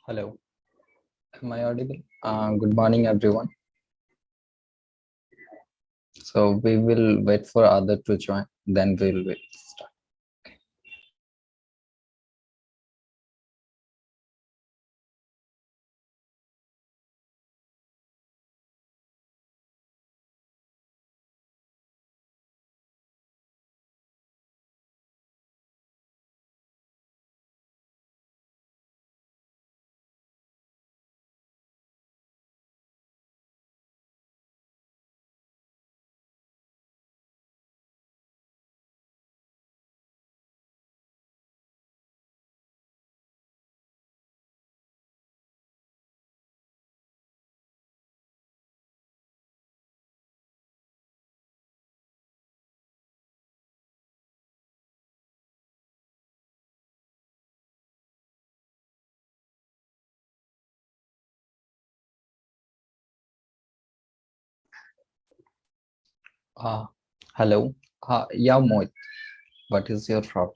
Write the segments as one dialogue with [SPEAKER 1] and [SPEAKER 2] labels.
[SPEAKER 1] Hello, am I audible? Good morning, everyone. So we will wait for other to join, then we will start. Uh, Hello. Yeah, Mohit, what is your problem?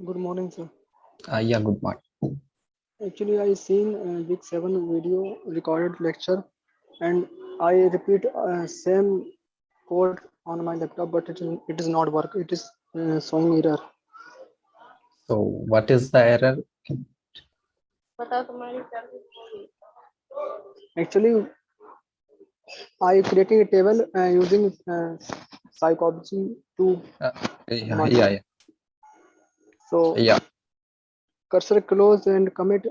[SPEAKER 2] Good morning, sir.
[SPEAKER 1] Yeah, good morning.
[SPEAKER 2] Actually, I seen week 7 video recorded lecture, and I repeat same code on my laptop, but it is not work. It is showing error.
[SPEAKER 1] So what is the error?
[SPEAKER 2] Actually, I creating a table using psychology to
[SPEAKER 1] Yeah,
[SPEAKER 2] my
[SPEAKER 1] yeah,
[SPEAKER 2] so
[SPEAKER 1] yeah.
[SPEAKER 2] cursor close and commit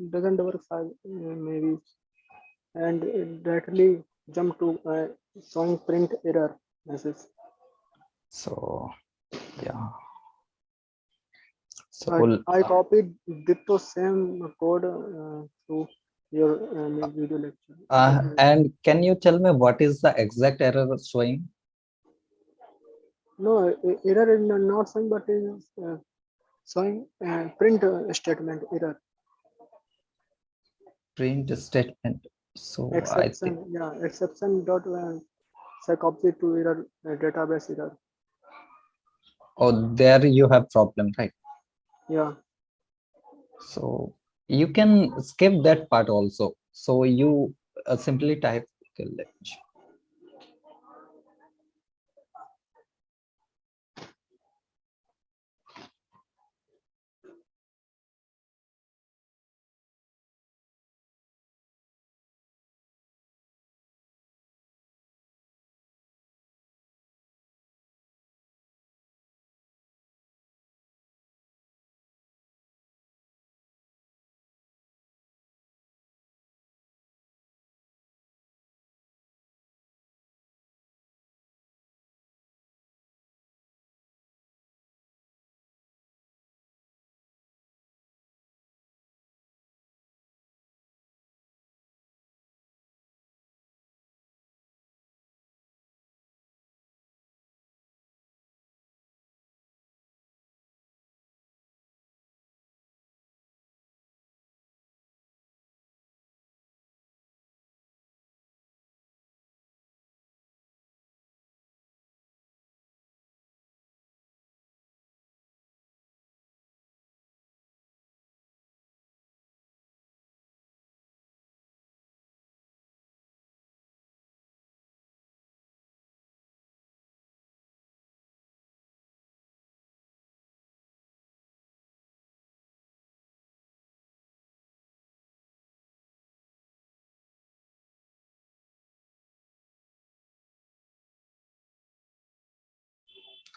[SPEAKER 2] doesn't work maybe, and it directly jump to showing print error message.
[SPEAKER 1] So yeah. So
[SPEAKER 2] I copied ditto same code to your video lecture.
[SPEAKER 1] and can you tell me what is the exact error showing?
[SPEAKER 2] No, error is not showing, but is showing print statement error.
[SPEAKER 1] Print statement. So I think
[SPEAKER 2] Exception, yeah, exception dot psychopsy to error database error.
[SPEAKER 1] there you have problem, right?
[SPEAKER 2] Yeah,
[SPEAKER 1] So you can skip that part also. So you simply type college.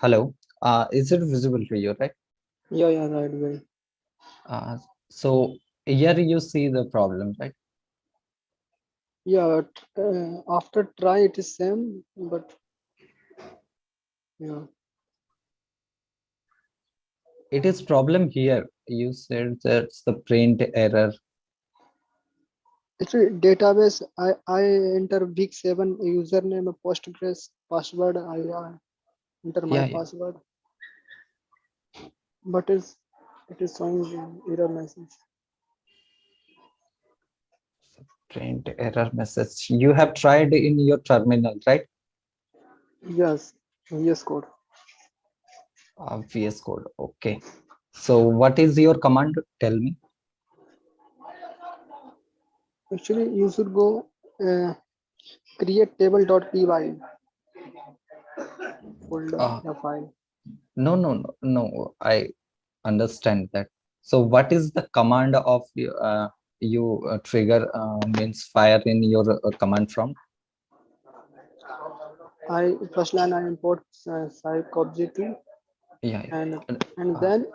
[SPEAKER 1] Hello. Is it visible to you, right?
[SPEAKER 2] yeah, right way.
[SPEAKER 1] So here you see the problem, right?
[SPEAKER 2] Yeah, but, after try it is same, but yeah.
[SPEAKER 1] It is problem here. You said that's the print error.
[SPEAKER 2] Actually, database, I enter week 7 username, Postgres, password, I enter my
[SPEAKER 1] Yeah, yeah.
[SPEAKER 2] password, but it is showing error message.
[SPEAKER 1] Print error message. You have tried in your terminal, right?
[SPEAKER 2] Yes, VS Code.
[SPEAKER 1] VS Code. Okay. So what is your command? Tell me.
[SPEAKER 2] Actually, you should go create table.py folder
[SPEAKER 1] Uh,
[SPEAKER 2] the file.
[SPEAKER 1] no. I understand that. So what is the command of you trigger means fire in your command from?
[SPEAKER 2] I first line I import psych object
[SPEAKER 1] Yeah,
[SPEAKER 2] and
[SPEAKER 1] yeah.
[SPEAKER 2] and
[SPEAKER 1] Uh,
[SPEAKER 2] then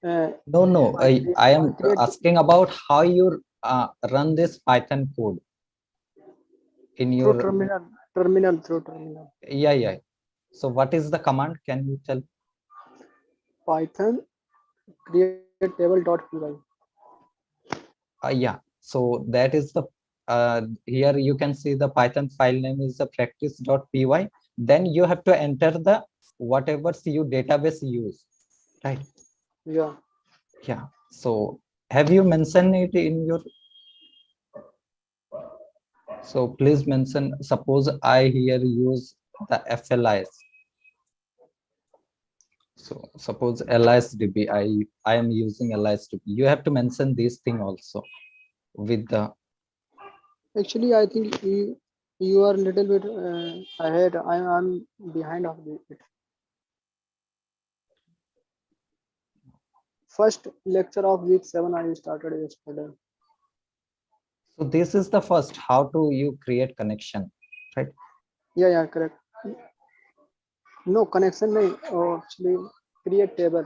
[SPEAKER 2] uh,
[SPEAKER 1] no. I
[SPEAKER 2] I
[SPEAKER 1] am
[SPEAKER 2] create
[SPEAKER 1] asking about how you run this Python code in
[SPEAKER 2] through
[SPEAKER 1] your.
[SPEAKER 2] terminal
[SPEAKER 1] Yeah. So what is the command? Can you tell?
[SPEAKER 2] Python create table.py.
[SPEAKER 1] Yeah. So that is the here you can see the Python file name is the practice.py. Then you have to enter the whatever you database use, right?
[SPEAKER 2] Yeah,
[SPEAKER 1] Yeah. So have you mentioned it in your? So please mention. Suppose I here use the FLIS. So suppose LISDB. I am using LISDB. You have to mention this thing also with the.
[SPEAKER 2] actually I think you are a little bit ahead. I'm behind of it. First lecture of week 7 I started yesterday.
[SPEAKER 1] So this is the first how to you create connection, right?
[SPEAKER 2] Yeah, correct. No connection nahi. Oh, actually create table.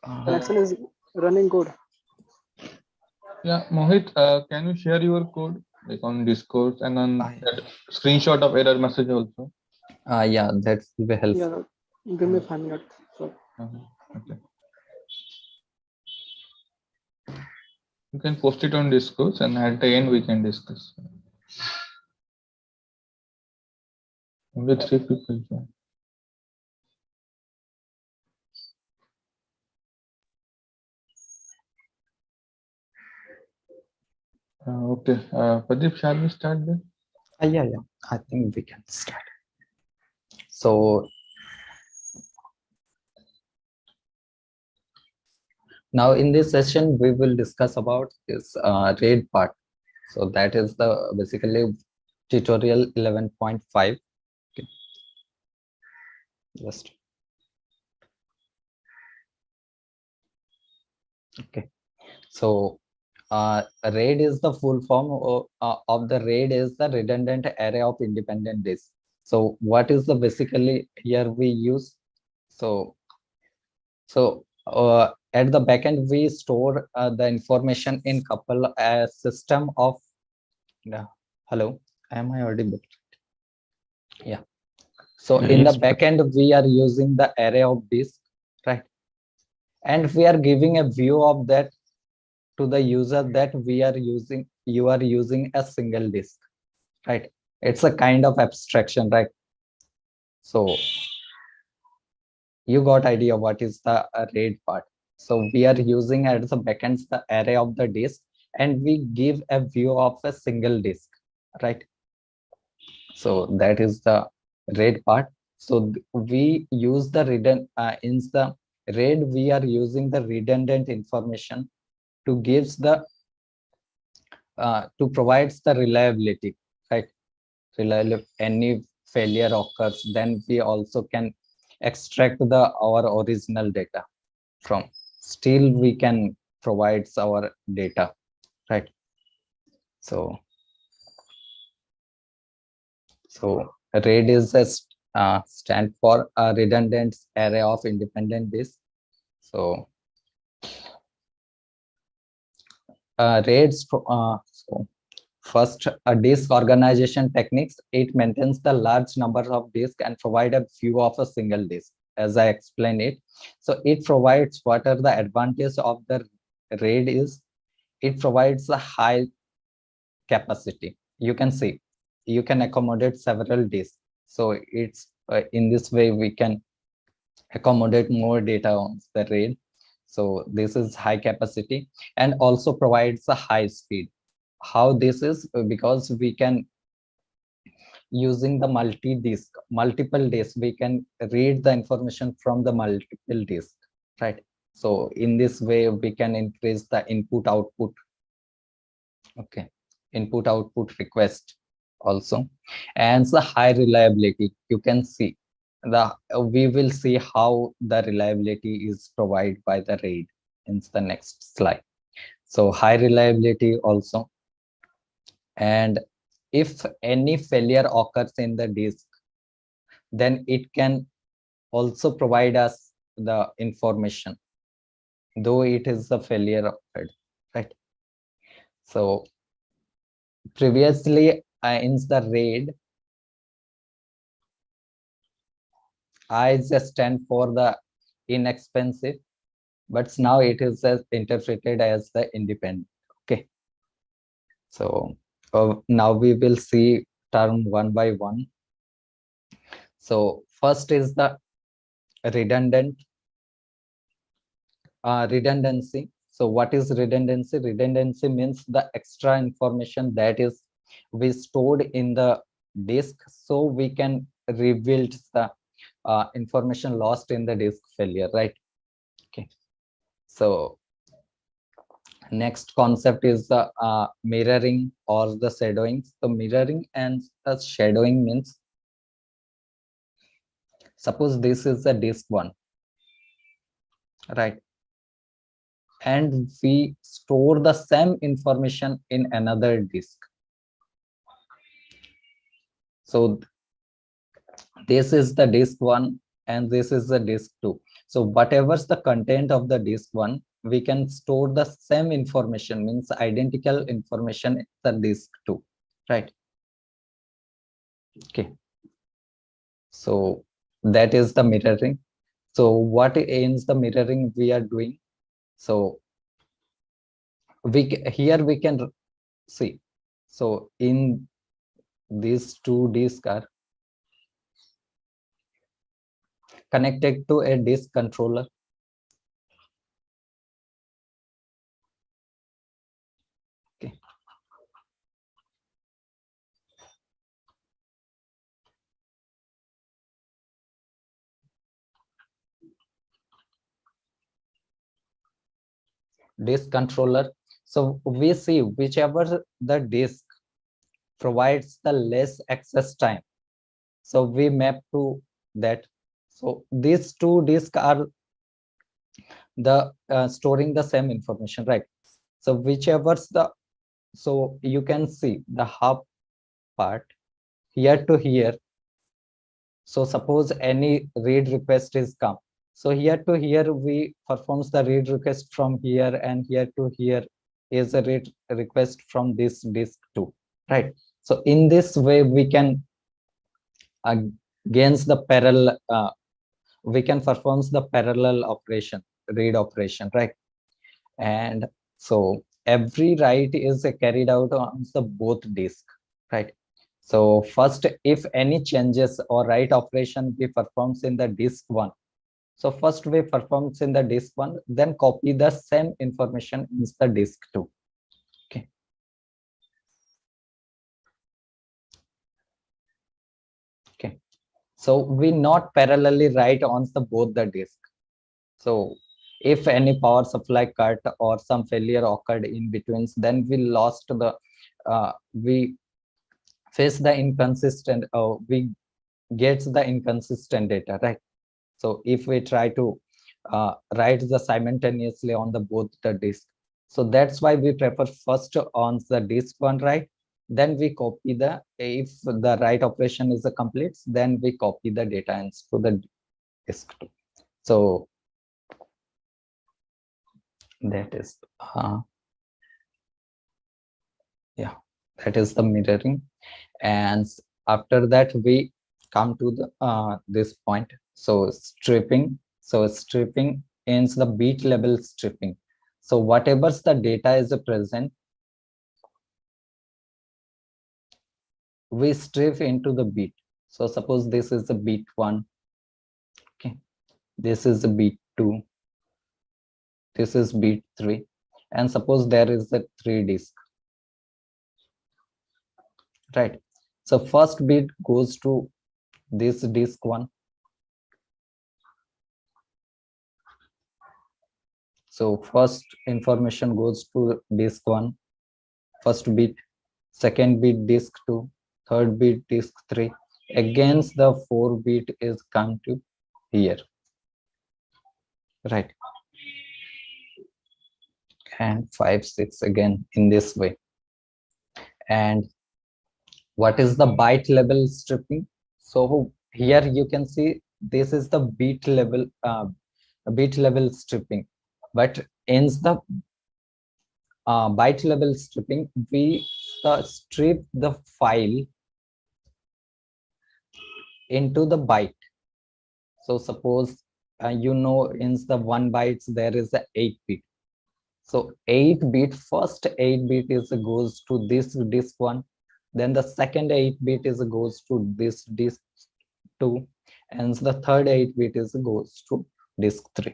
[SPEAKER 1] Uh,
[SPEAKER 2] Connection is running good.
[SPEAKER 3] Yeah, Mohit, can you share your code like on Discord and on
[SPEAKER 1] I,
[SPEAKER 3] that screenshot of error message also?
[SPEAKER 1] yeah, that will be helpful.
[SPEAKER 2] Yeah, give me 5 minutes. So
[SPEAKER 3] Okay. You can post it on Discord and at the end we can discuss. Only three people join. Okay, Pradeep, shall we start then?
[SPEAKER 1] Yeah. I think we can start. So now in this session, we will discuss about this RAID part. So that is the basically tutorial 11.5. Okay, just okay. So RAID is the full form of the RAID is the redundant array of independent disks. So what is the basically here we use? So at the backend, we store the information in couple system of. Hello, am I audible? Yeah. So in the
[SPEAKER 3] Yes.
[SPEAKER 1] backend, we are using the array of disk, right? And we are giving a view of that to the user that we are using. You are using a single disk, right? It's a kind of abstraction, right? So you got idea what is the RAID part. So we are using at the backend the array of the disk, and we give a view of a single disk, right? So that is the RAID part. So we use the in the RAID we are using the redundant information to gives the to provides the reliability, right? Reliable any failure occurs, then we also can extract the our original data from. Still we can provides our data, right? So RAID is a stand for a redundant array of independent disks. So RAIDs so first, a disk organization techniques. It maintains the large number of disks and provide a view of a single disk, as I explained it. So it provides what are the advantage of the RAID is. It provides a high capacity. You can see, you can accommodate several disks. So it's in this way we can accommodate more data on the RAID. So this is high capacity and also provides a high speed. How this is because we can using the multiple disk, we can read the information from the multiple disk, right? So in this way, we can increase the input output. Okay, input output request also, and the high reliability. You can see the we will see how the reliability is provided by the RAID in the next slide. So high reliability also, and if any failure occurs in the disk, then it can also provide us the information, though it is a failure occurred, right? So previously in the RAID, I just stand for the inexpensive, but now it is interpreted as the independent. Okay, so now we will see term one by one. So first is the redundant redundancy. So what is redundancy? Redundancy means the extra information that is we stored in the disk, so we can rebuild the information lost in the disk failure, right? Okay, so next concept is the mirroring or the shadowing. So mirroring and shadowing means, suppose this is the disk one, right? And we store the same information in another disk. So this is the disk one and this is the disk two. So whatever's the content of the disk one, we can store the same information, means identical information in the disk two, right? Okay, so that is the mirroring. So what is the mirroring we are doing? So here we can see, so in these two disks are connected to a disk controller. Okay, disk controller. So we see whichever the disk provides the less access time, so we map to that. So these two disks are the storing the same information, right? So whichever's the, so you can see the hub part here to here. So suppose any read request is come, so here to here we performs the read request from here, and here to here is a read request from this disk too, right? So in this way we can against the parallel we can perform the parallel operation, read operation, right? And so every write is carried out on the both disk, right? So first, if any changes or write operation we performs in the disk one, so first we performs in the disk one, then copy the same information in the disk two. Okay, okay, so we not parallelly write on the both the disk. So if any power supply cut or some failure occurred in between, then we lost the we face the inconsistent, we gets the inconsistent data, right? So if we try to write the simultaneously on the both the disk, so that's why we prefer first on the disk one, right? Then we copy the, if the write operation is a complete, then we copy the data into the disk two. So that is yeah, that is the mirroring. And after that we come to the this point. So stripping. So stripping ends the bit level stripping. So whatever's the data is present, we strip into the bit. So suppose this is the bit one, okay, this is the bit two, this is bit three, and suppose there is the three disk, right? So first bit goes to this disk one, So first information goes to disk 1, first bit, second bit disk 2, third bit disk 3. Against the 4 bit is come to here, right? And 5, 6 again in this way. And what is the byte level stripping? So here you can see this is the bit level stripping, but in the byte level stripping, we strip the file into the byte. So suppose you know in the 1 bytes there is a 8 bit. So 8 bit, first 8 bit is goes to this disk 1, then the second 8 bit is goes to this disk 2, and the third 8 bit is goes to disk 3.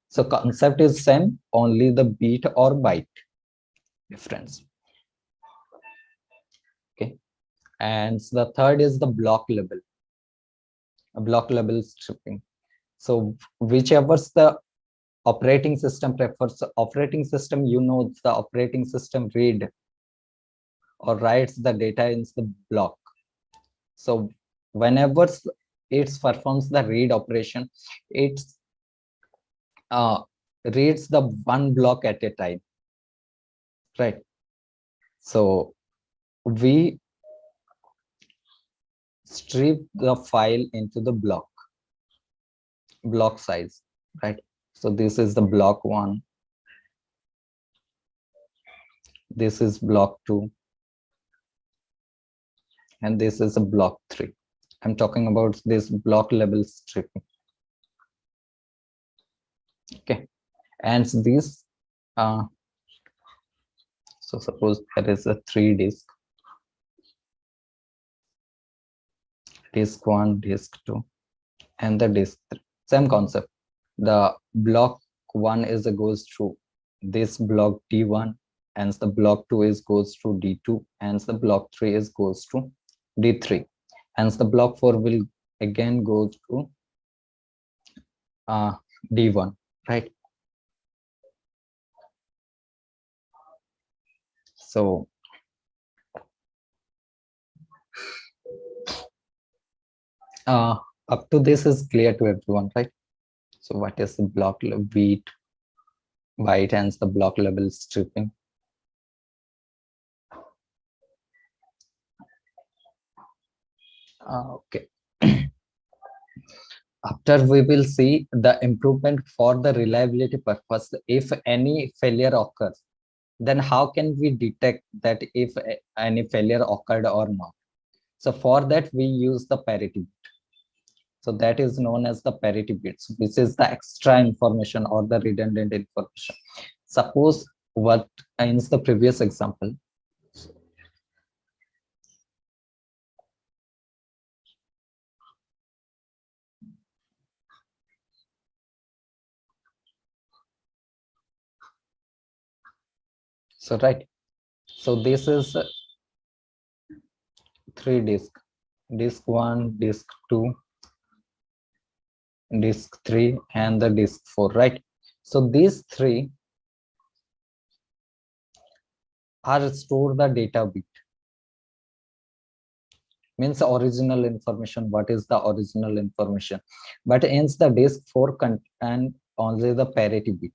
[SPEAKER 1] So concept is same, only the bit or byte difference. Okay, and the third is the block level stripping. So whichever the operating system prefers, operating system, you know, the operating system read or writes the data in the block. So whenever it performs the read operation, it reads the one block at a time, right? So we strip the file into the block size, right? So this is the block 1, this is block 2, and this is a block 3. I'm talking about this block level stripping. Okay, and this so suppose there is a 3 disk 1, disk 2, and the disk 3. Same concept. The block 1 is goes to this block D1, and the block 2 is goes to D2, and the block 3 is goes to D3, and the block 4 will again go to D1, right? So up to this is clear to everyone, right? So what is the block bit, byte, and the block level stripping? Okay. After we will see the improvement for the reliability purpose. If any failure occurs, then how can we detect that if any failure occurred or not? So for that we use the parity bit. So that is known as the parity bits, which is the extra information or the redundant information. Suppose what in the previous example, so right, so this is 3 disk 1, disk 2, disk 3, and the disk 4, right? So these 3 are store the data bit, means original information. What is the original information? But in the disk 4 contain only the parity bit.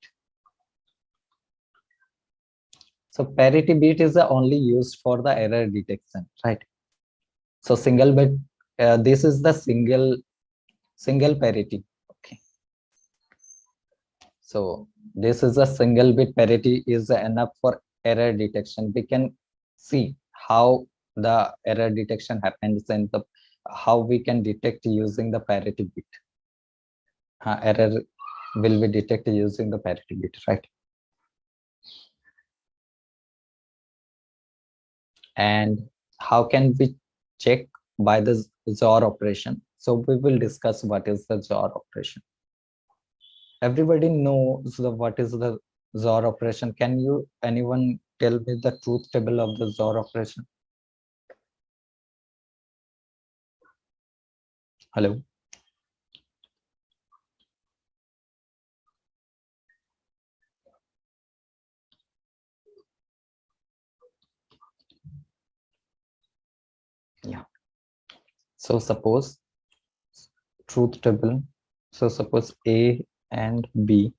[SPEAKER 1] So parity bit is only used for the error detection, right? So single bit, this is the single parity. Okay, so this is a single bit parity is enough for error detection. We can see how the error detection happens and the how we can detect using the parity bit. Error will be detected using the parity bit, right? And how can we check by the XOR operation? So we will discuss what is the XOR operation. Everybody knows what is the XOR operation. Can you anyone tell me the truth table of the XOR operation? Hello. So suppose truth table. So suppose A and B.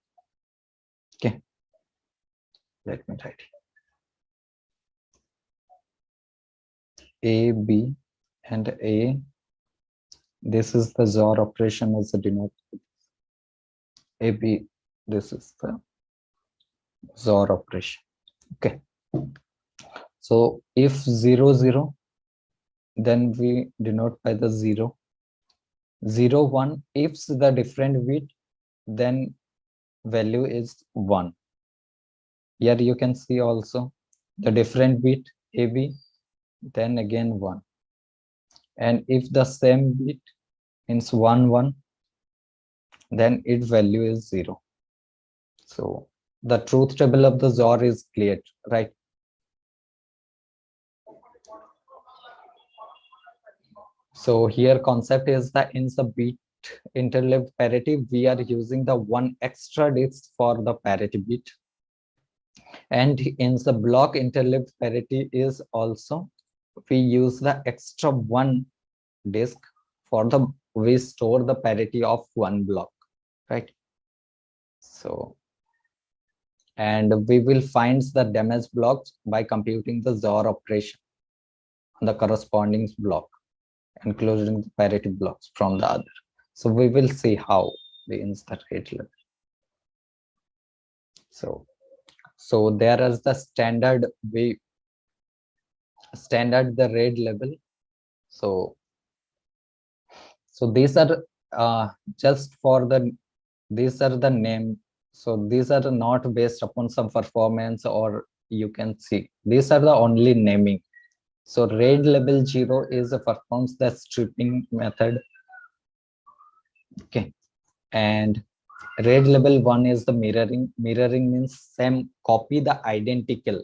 [SPEAKER 1] Okay. Let me write A, B, and A. This is the XOR operation as a denoted. A, B. This is the XOR operation. Okay. So if 0, 0, then we denote by the 0. 0, 1. If the different bit, then value is 1. Here you can see also the different bit AB, then again 1. And if the same bit means 1, 1, then its value is 0. So the truth table of the XOR is clear, right? So here concept is that in the bit interleaved parity, we are using the one extra disk for the parity bit. And in the block interleaved parity is also, we use the extra one disk for the, we store the parity of one block, right? So, and we will find the damaged blocks by computing the XOR operation on the corresponding block, including the parity blocks from the other. So we will see how we insert rate level. So there is the standard way, standard the RAID level. So these are just for the, these are the name. So these are not based upon some performance, or you can see these are the only naming. So RAID level 0 is performs the stripping method. Okay, and RAID level 1 is the mirroring. Mirroring means same copy the identical.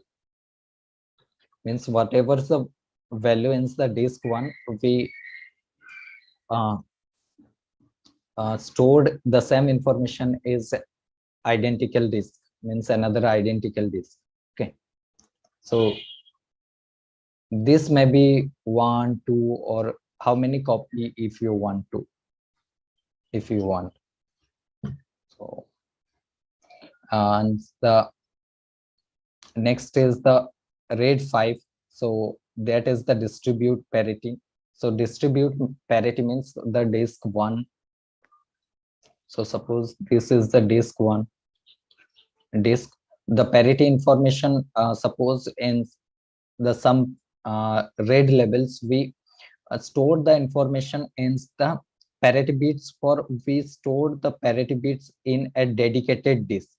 [SPEAKER 1] Means whatever the value in the disk 1, we stored the same information is identical disk, means another identical disk. Okay, so this may be 1, 2, or how many copy if you want to, if you want. So and the next is the RAID 5. So that is the distribute parity. So distribute parity means the disk 1. So suppose this is the disk 1 disk, the parity information, suppose in the some RAID levels, we stored the information in the parity bits, for we stored the parity bits in a dedicated disk.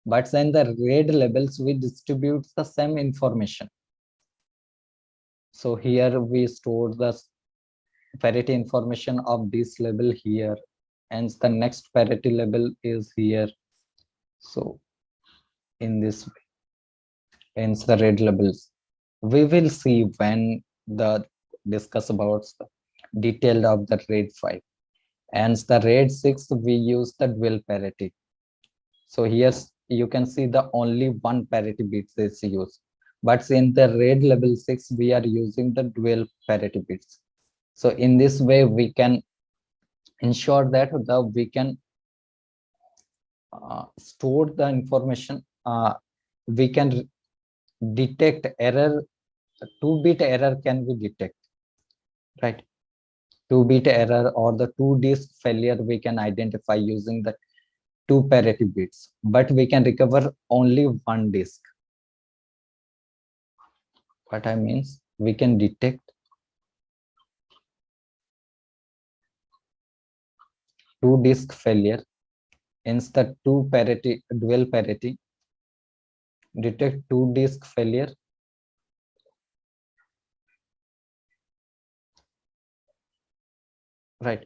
[SPEAKER 1] But then the RAID levels, we distribute the same information. So here we store the parity information of this level here, and the next parity level is here. So in this way, in the RAID levels, we will see when the discuss about the detail of the RAID 5. And the RAID 6, we use the dual parity. So here you can see the only one parity bits is used, but in the RAID level 6, we are using the dual parity bits. So in this way, we can ensure that we can store the information. We can detect error. 2-bit error can be detected, right? 2-bit error or the 2-disk failure we can identify using the 2 parity bits, but we can recover only 1 disk. What I means, we can detect 2-disk failure in the 2 parity dual parity, detect 2-disk failure, right?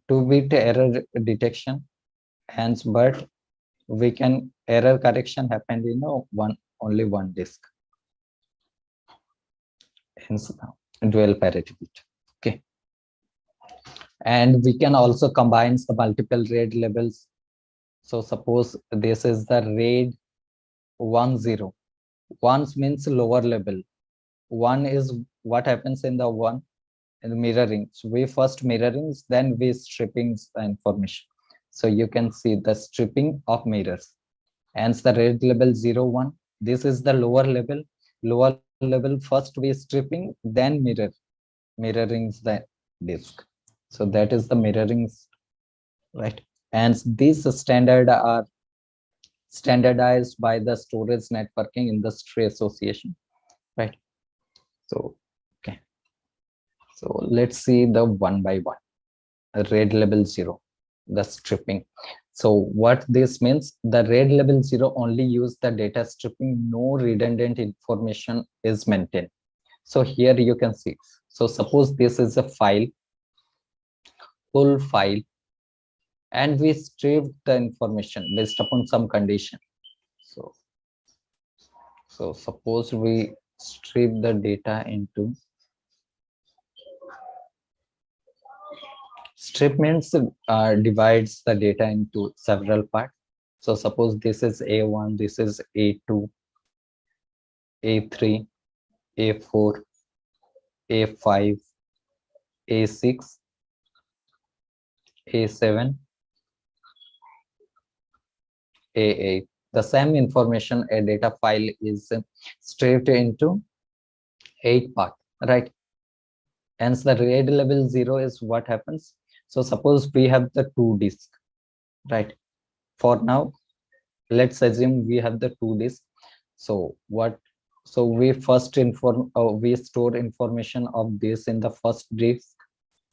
[SPEAKER 1] 2-bit error detection, and but we can error correction happen in only 1 disk, hence dual parity bit. Okay, and we can also combine the multiple RAID levels. So suppose this is the RAID 10. 1 means lower level, one is what happens in the one in the mirroring. So we first mirrorings, then we stripping the information. So you can see the stripping of mirrors. And the red level 0, 1. This is the lower level. Lower level, first we stripping, then mirroring the disk. So that is the mirroring, right? And these standard are standardized by the storage networking industry association, right? So okay, so let's see the one by one. Red level 0, the stripping. So what this means, the red level 0 only use the data stripping, no redundant information is maintained. So here you can see, so suppose this is a file, full file, and we stripped the information based upon some condition. So suppose we strip the data into, strip means divides the data into several parts. So suppose this is A1, this is A2, A3, A4, A5, A6, A7, A8. The same information, a data file is stripped into 8 parts, right? Hence the red level 0 is what happens. So suppose we have the 2 disks, right? For now, let's assume we have the 2 disks. So what, so we first we store information of this in the first disk.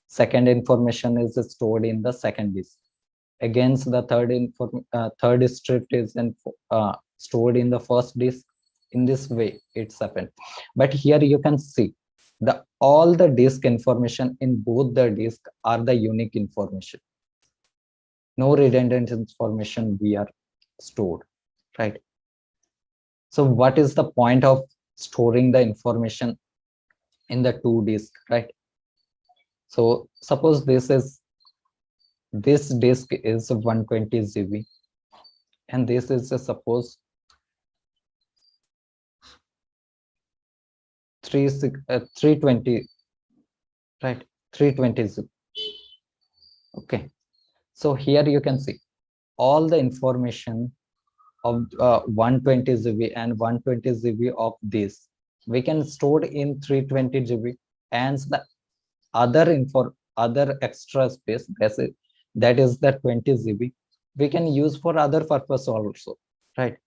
[SPEAKER 1] Second information is stored in the second disk. Against the third script is stored in the first disk. In this way it's happened. But here you can see the all the disk information in both the disk are the unique information. No redundant information we are stored, right? So what is the point of storing the information in the 2 disk, right? So suppose this disk is 120 GB, and this is suppose 320, right? 320 GB. Okay, so here you can see all the information of 120 GB and 120 GB of this we can store in 320 GB, and the other extra space, that is the 20 GB, we can use for other purpose also, right?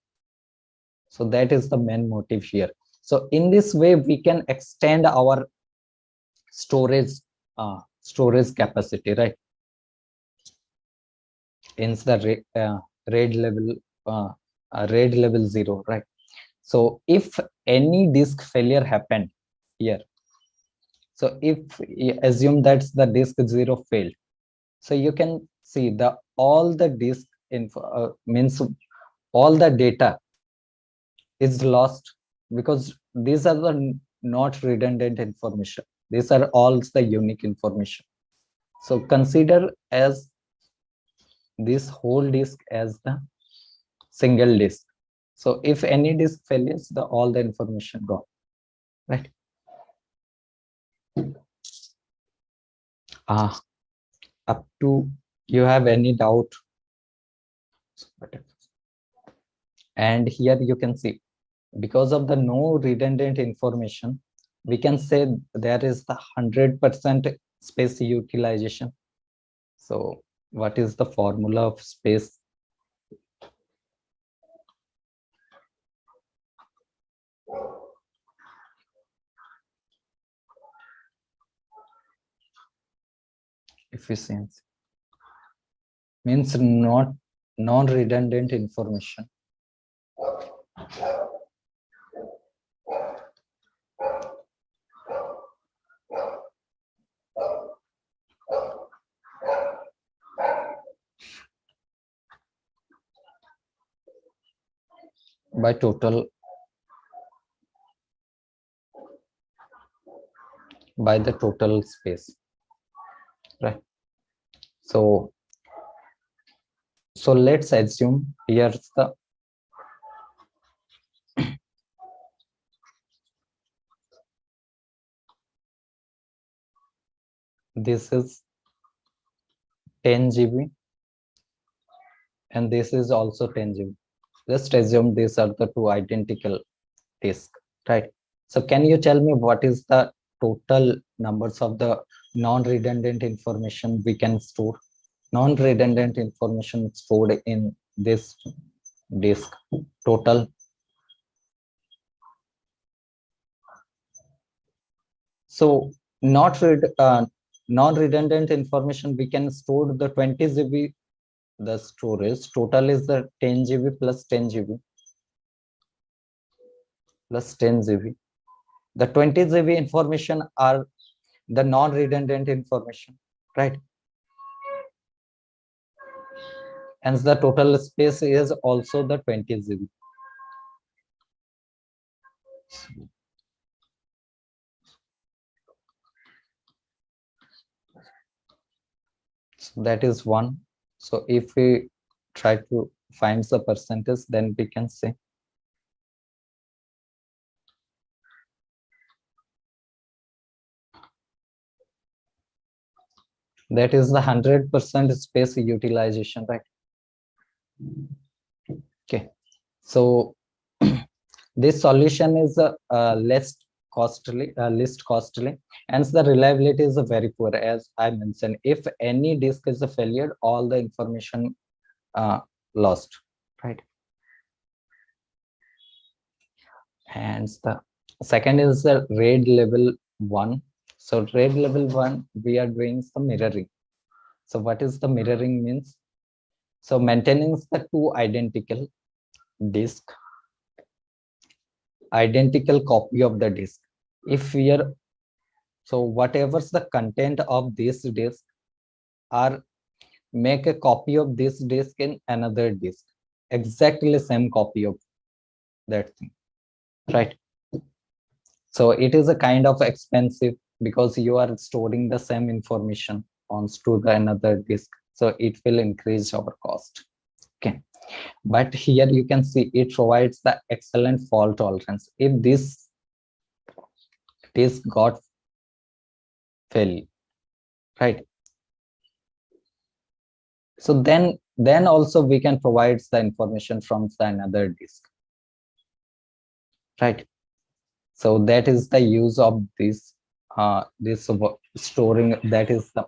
[SPEAKER 1] So that is the main motive here. So in this way we can extend our storage capacity, right? In the uh, red level 0, right? So if any disk failure happened here, so if you assume that the disk 0 failed, so you can see the all the disk info means all the data is lost, because these are the not redundant information. These are all the unique information. So consider as this whole disk as the single disk. So if any disk fails, the all the information gone, right? Up to, you have any doubt? And here you can see, because of the no redundant information, we can say there is the 100% space utilization. So what is the formula of space? Efficiency means not non-redundant information. By the total space, right? So let's assume here's the this is 10 GB and this is also 10 GB. Just assume these are the two identical disks, right? So can you tell me what is the total numbers of the non-redundant information we can store? Non-redundant information stored in this disk total. So non-redundant information we can store the 20 GB. The storage total is the 10 GB plus 10 GB plus 10 GB. The 20 GB information are the non-redundant information, right? Hence the total space is also the 20 GB. So that is one. So if we try to find the percentage, then we can say that is the 100% space utilization, right? Okay, so this solution is less costly, least costly, and the reliability is very poor. As I mentioned, if any disk is a failure, all the information lost, right? And the second is the RAID level 1. So RAID level 1, we are doing some mirroring. So what is the mirroring means? So maintaining the two identical disk, identical copy of the disk. If we are, so whatever's the content of this disk are make a copy of this disk in another disk, exactly same copy of that thing, right? So it is a kind of expensive because you are storing the same information onto the another disk, so it will increase our cost. Okay, but here you can see it provides the excellent fault tolerance. If this disk got fail, right, so then also we can provide the information from the another disk, right? So that is the use of this storing. That is the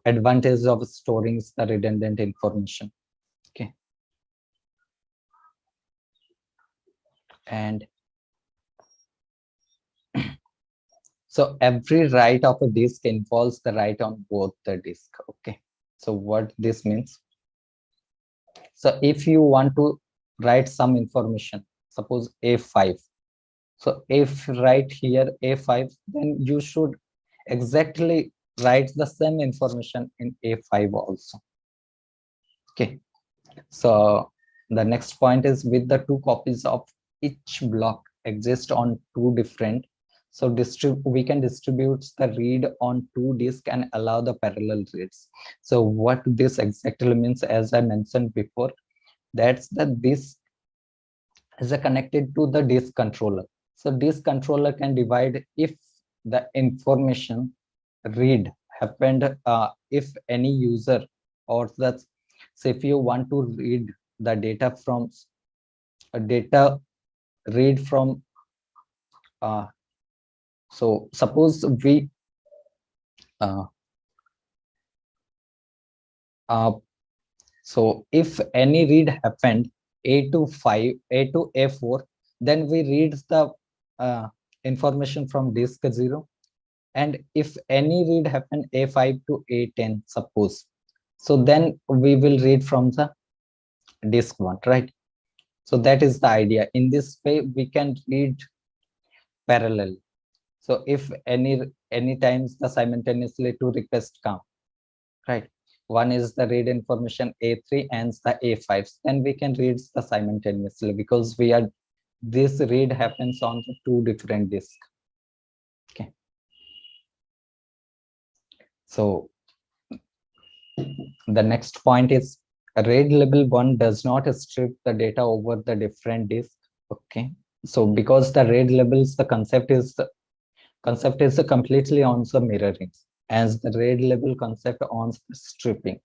[SPEAKER 1] advantage of storing the redundant information. Okay, and so every write of a disk involves the write on both the disk. Okay, so what this means? So if you want to write some information, suppose A5. So if write here A5, then you should exactly write the same information in A5 also. Okay, so the next point is with the two copies of each block exist on two different, so we can distribute the read on two disks and allow the parallel reads. So what this exactly means, as I mentioned before, that's that this is connected to the disk controller. So disk controller can divide if the information read happened, if any user or that, so if you want to read the data from a data read from so suppose we so if any read happened A to 5, A to A4, then we read the information from disk 0. And if any read happened A5 to A10, suppose, so then we will read from the disk 1, right? So that is the idea. In this way, we can read parallel. So if any times the simultaneously two requests come, right? One is the read information A3 and the A5, then we can read the simultaneously because we are this read happens on the two different disks. Okay. So the next point is RAID level 1 does not strip the data over the different disks. Okay. So because the RAID levels, the concept is completely on the mirroring. as the RAID level concept on stripping.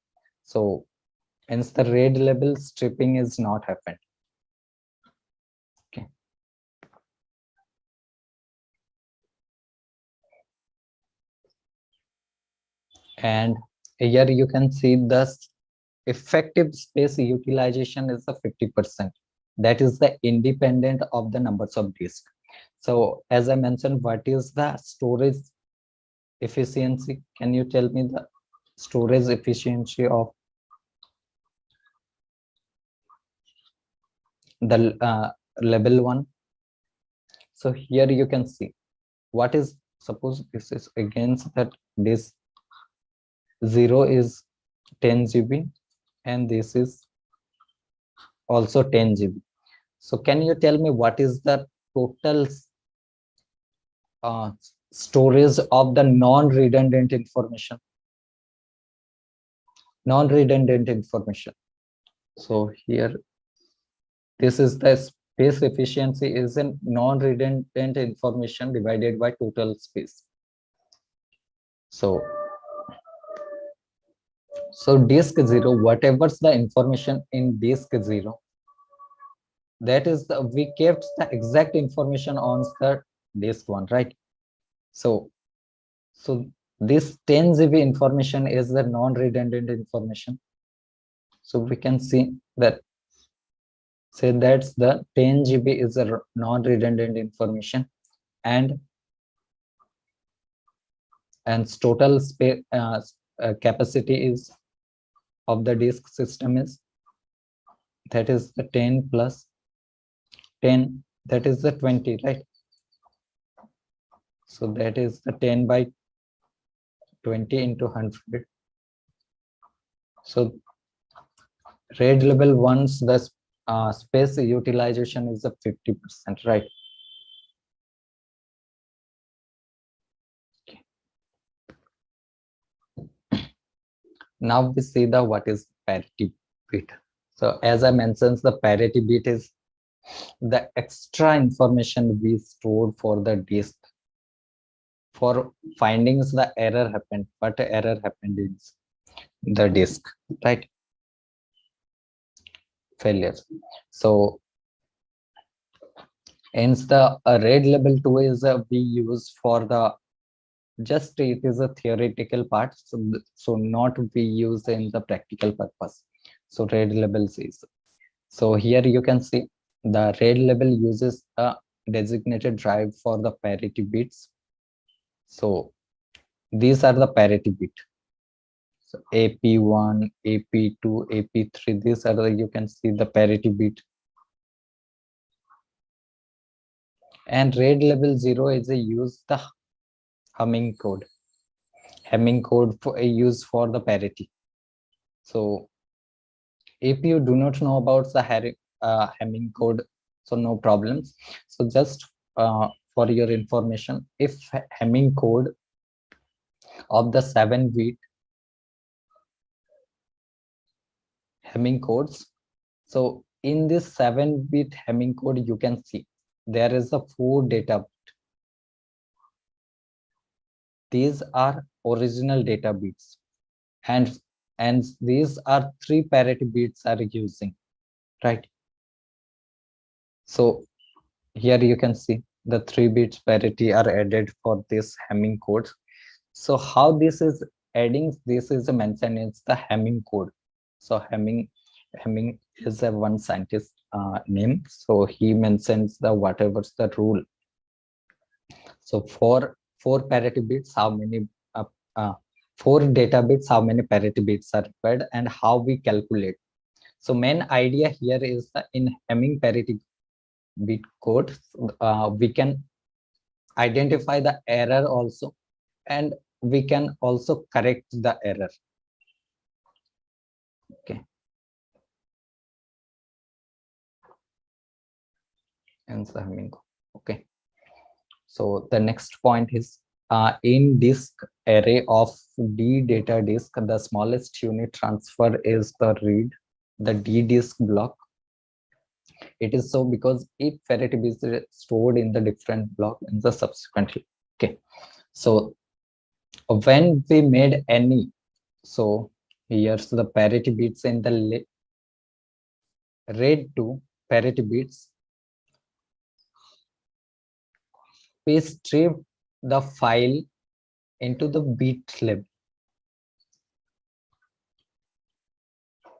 [SPEAKER 1] So hence the RAID level stripping is not happened. Okay. And here you can see the effective space utilization is the 50%. That is the independent of the numbers of disk. So as I mentioned, what is the storage efficiency? Can you tell me the storage efficiency of the level 1? So here you can see what is, suppose this is against that this 0 is 10 GB and this is also 10 GB. So can you tell me what is the total storage of the non-redundant information? Non-redundant information. So here, this is the space efficiency is a non-redundant information divided by total space. So disk 0, whatever's the information in disk 0, that is the, we kept the exact information on the disk 1, right? So this 10 GB information is the non-redundant information. So we can see that, say that's the 10 GB is a non-redundant information, and total space capacity is of the disk system is, that is the 10 plus 10, that is the 20, right? So that is the 10 by 20 into 100. So RAID level once the space utilization is a 50%, right? Okay. Now we see the what is parity bit. So as I mentioned, the parity bit is the extra information we stored for the disk for findings the error happened, what error happened in the disk, right? Failures. So hence the RAID level 2 is we use for the, just it is a theoretical part, so not we use in the practical purpose. So RAID level is, so here you can see the RAID level uses a designated drive for the parity bits. So these are the parity bit. So AP1, AP2, AP3, these are the, you can see the parity bit. And RAID level 0 is a use the Hamming code for a use for the parity. So if you do not know about the Hamming code, so no problems. So just for your information, if Hamming code of the 7-bit Hamming codes, so in this 7-bit Hamming code, you can see there is a 4 data. These are original data bits, and these are 3 parity bits are using, right? So here you can see the 3 bits parity are added for this Hamming code. So how this is adding, this is mentioned in the Hamming code. So Hamming is a one scientist name, so he mentions the whatever's the rule. So for 4 parity bits, how many 4 data bits, how many parity bits are required, and how we calculate. So main idea here is that in Hamming parity bit code, we can identify the error also, and we can also correct the error. Okay. And the Hamming code. Okay. So the next point is in disk array of D data disk, the smallest unit transfer is the read, the D disk block. It is so because each parity bit is stored in the different block in the subsequently. Okay. So when we made any, so here's the parity bits in the RAID 2 parity bits. We strip the file into the bit level,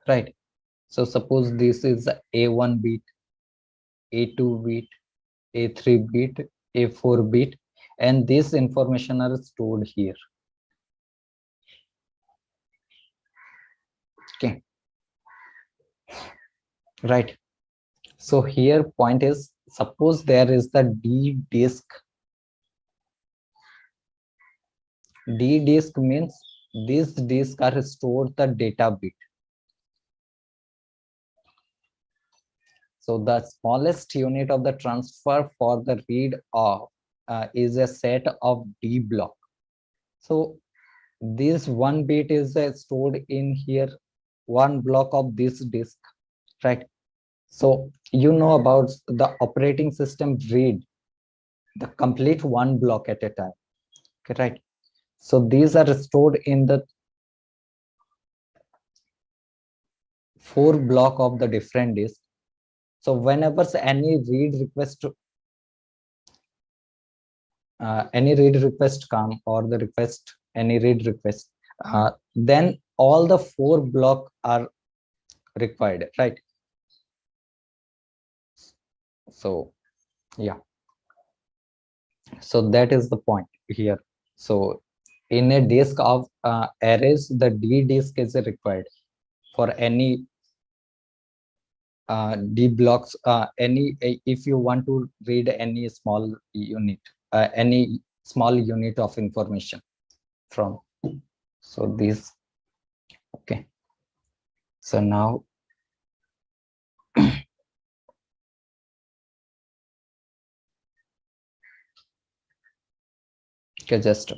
[SPEAKER 1] right? So suppose this is A1 bit, A2 bit, A3 bit, A4 bit, and this information are stored here. Okay, right. So here point is, suppose there is the D disk. D disk means this disk are stored the data bit. So the smallest unit of the transfer for the read of is a set of D block. So this one bit is stored in here, one block of this disk, right? So you know about the operating system read the complete one block at a time, okay, right? So these are stored in the 4 block of the different disk. So whenever any read request come, or the request any read request, then all the 4 block are required, right? So yeah, so that is the point here. So in a disk of arrays, the D disk is required for any D blocks, if you want to read any small unit, any small unit of information from. So this, okay. So now, okay, just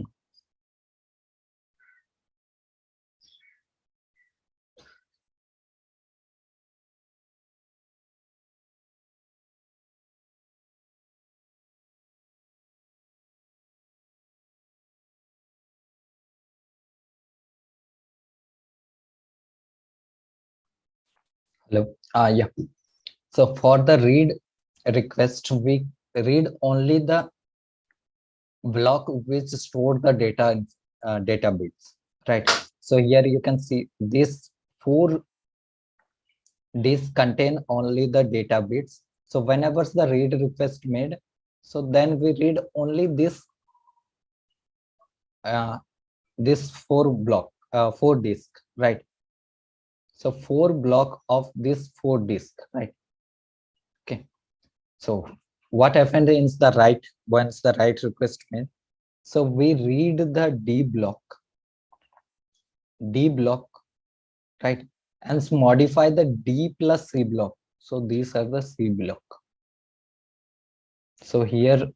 [SPEAKER 1] hello. Yeah. So for the read request, we read only the block which stored the data in data bits, right? So here you can see this 4 disks contain only the data bits. So whenever the read request made, so then we read only this 4 disk, right? So 4 block of this 4 disk, right? Okay. So what happened is the write, once the write request made, so we read the D block, right? And modify the D plus C block. So these are the C block. So here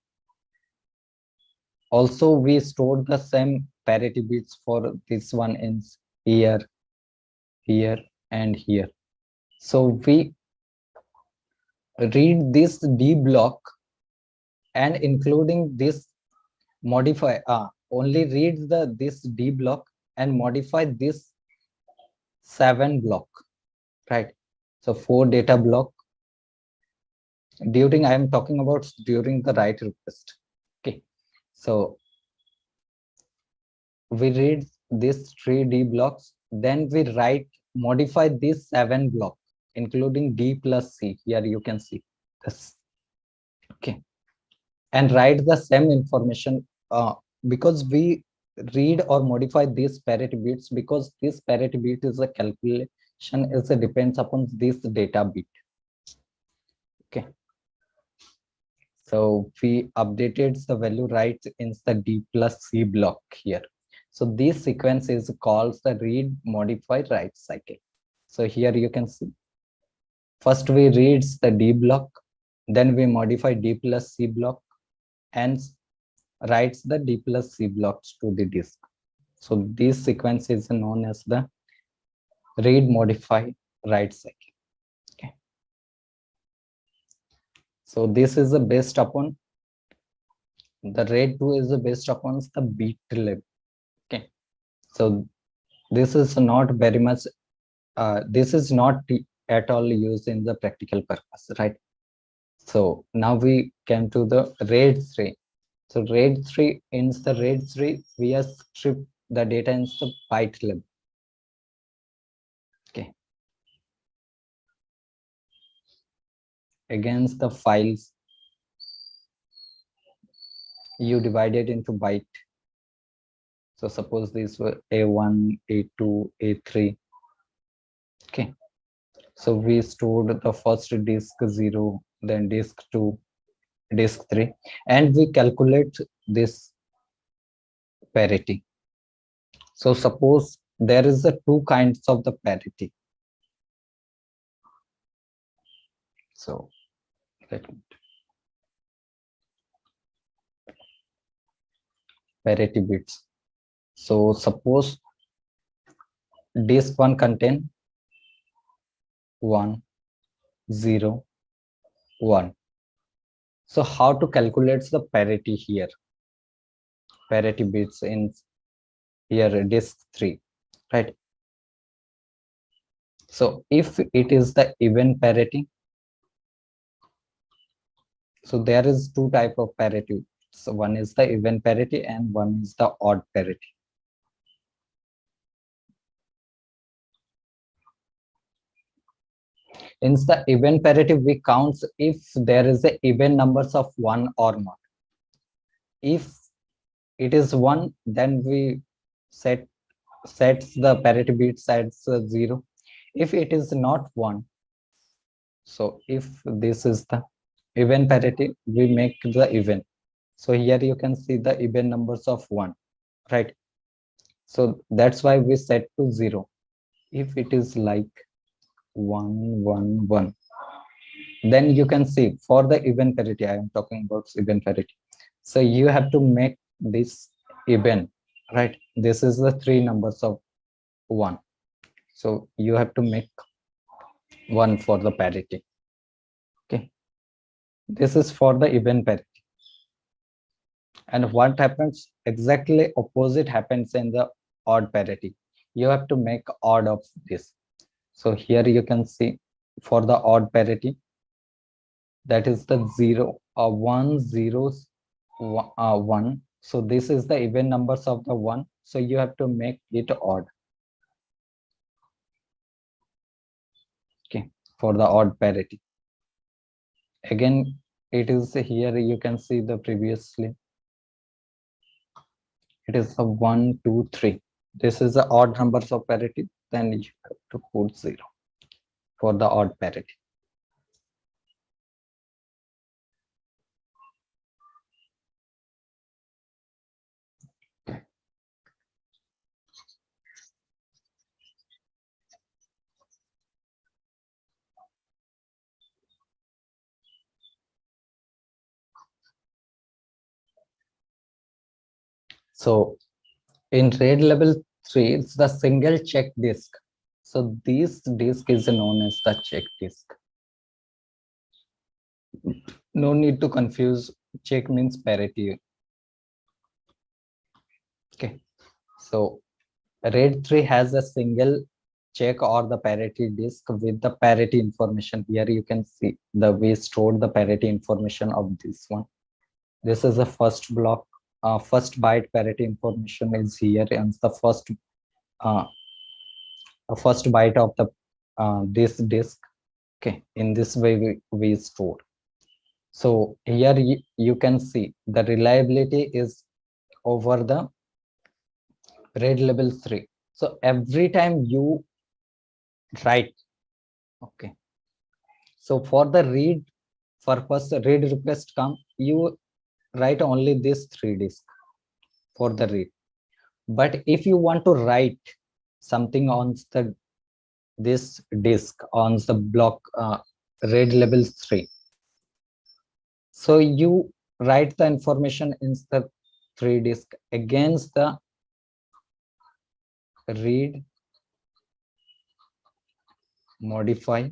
[SPEAKER 1] also we stored the same parity bits for this one in here, here, and here. So we read this D block and including this modify, only read this D block and modify this 7 block, right? So 4 data block during, I am talking about during the write request. Okay, so we read this 3 D blocks, then we write, modify this 7 block, including D plus C. Here you can see this. Okay, and write the same information, because we read or modify these parity bits, because this parity bit is a calculation, is a depends upon this data bit. Okay, so we updated the value right in the D plus C block here. So this sequence is called the read, modify, write cycle. So here you can see, first we reads the D block, then we modify D plus C block and writes the D plus C blocks to the disk. So this sequence is known as the read, modify, write cycle. Okay. So this is the based upon the RAID 2 is based upon the bit level. So this is not very much this is not at all used in the practical purpose, right? So now we came to the RAID 3. So RAID 3, in the RAID 3 we have stripped the data in the byte level. Okay, against the files you divide it into byte. So suppose these were A1, A2, A3. Okay, so we stored the first disk 0, then disk 2, disk 3, and we calculate this parity. So suppose there is a two kinds of the parity. So let me parity bits. So suppose disk 1 contain 1, 0, 1. So how to calculate the parity here? Parity bits in here disk 3, right? So if it is the even parity, so there is two type of parity. So one is the even parity and one is the odd parity. In the even parity, we count if there is a even numbers of 1 or not. If it is 1, then we sets the parity bits as 0. If it is not 1, so if this is the even parity, we make the even. So here you can see the even numbers of 1, right? So that's why we set to 0. If it is like 1, 1, 1, then you can see for the even parity, I am talking about even parity. So you have to make this even, right? This is the three numbers of 1. So you have to make 1 for the parity. Okay. This is for the even parity. And what happens? Exactly opposite happens in the odd parity. You have to make odd of this. So here you can see for the odd parity, that is the 0 1 0 1. So this is the even numbers of the 1. So you have to make it odd. Okay, for the odd parity. Again, it is here you can see the previously. It is a 1, 2, 3. This is the odd numbers of parity. Then you have to put 0 for the odd parity. So in RAID level 3, it's the single check disk. So this disk is known as the check disk. No need to confuse. Check means parity. Okay. So RAID 3 has a single check or the parity disk with the parity information. Here you can see the we stored the parity information of this one. This is the first block. First byte parity information is here, and the uh, first byte of the this disk. Okay, in this way we store. So here you can see the reliability is over the RAID level 3. So every time you write, okay, so for the read purpose, read request come, you write only this 3 disk for the read. But if you want to write something on the this disk on the block RAID level 3, so you write the information in the 3 disk against the read, modify,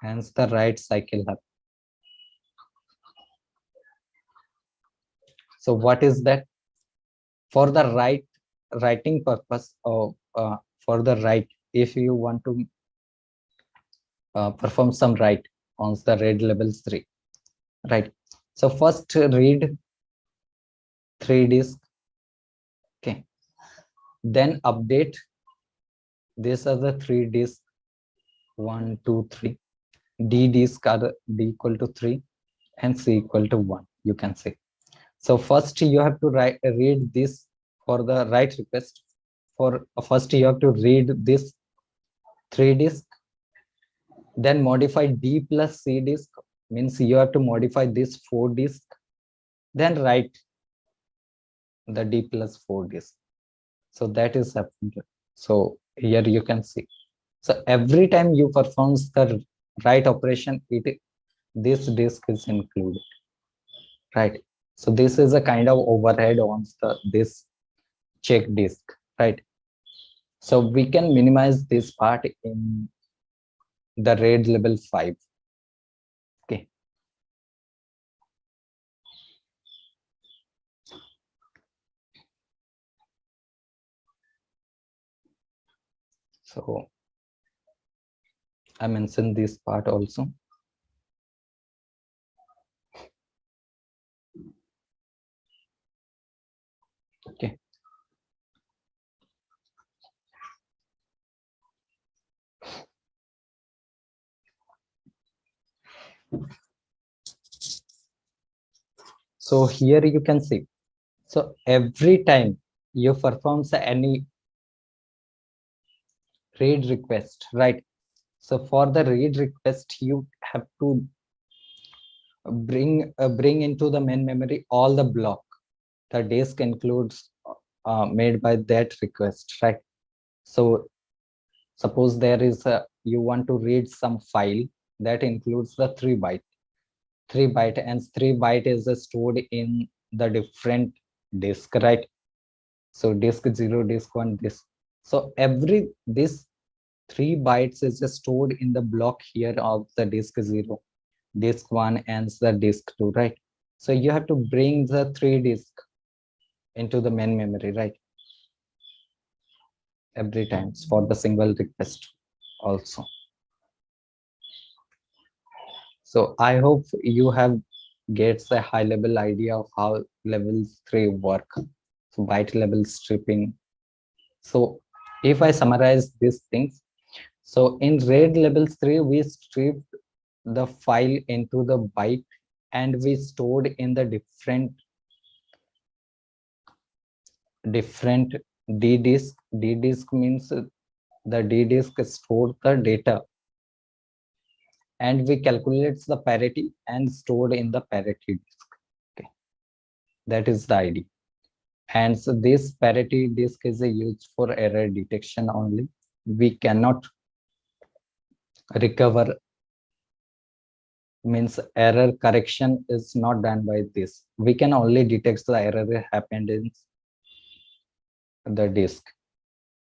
[SPEAKER 1] hence the write cycle happen. So what is that? for the writing purpose, or for the write, if you want to perform some write on the RAID level 3, right? So first read 3 disk, okay, then update. These are the 3 disks, 1 2 3. D disk are D equal to 3 and C equal to 1, you can say. So first you have to read this for the write request. For first you have to read this 3 disk, then modify D plus C disk, means you have to modify this 4 disk, then write the D plus 4 disk. So that is happening. So here you can see. So every time you perform the write operation, this disk is included, right? So this is a kind of overhead on this check disk, right? So we can minimize this part in the RAID level 5. Okay. So I mentioned this part also. Okay. So here you can see. So every time you perform any read request, right? So for the read request, you have to bring into the main memory all the block the disk includes made by that request, right? So suppose there is a, you want to read some file that includes the 3 byte, and 3 byte is stored in the different disk, right? So disk 0, disk 1, disk. So this 3 bytes is stored in the block here of the disk 0, disk 1 and the disk 2, right? So you have to bring the 3 disk into the main memory, right? Every time for the single request also. So I hope you have gets a high level idea of how level 3 work. So byte level stripping. So if I summarize these things, so in RAID level 3, we stripped the file into the byte and we stored in the different D disk. D disk means the D disk stored the data, and we calculate the parity and stored in the parity disk. Okay, that is the idea. And so this parity disk is used for error detection only. We cannot recover, means error correction is not done by this. We can only detect the error happened in the disk,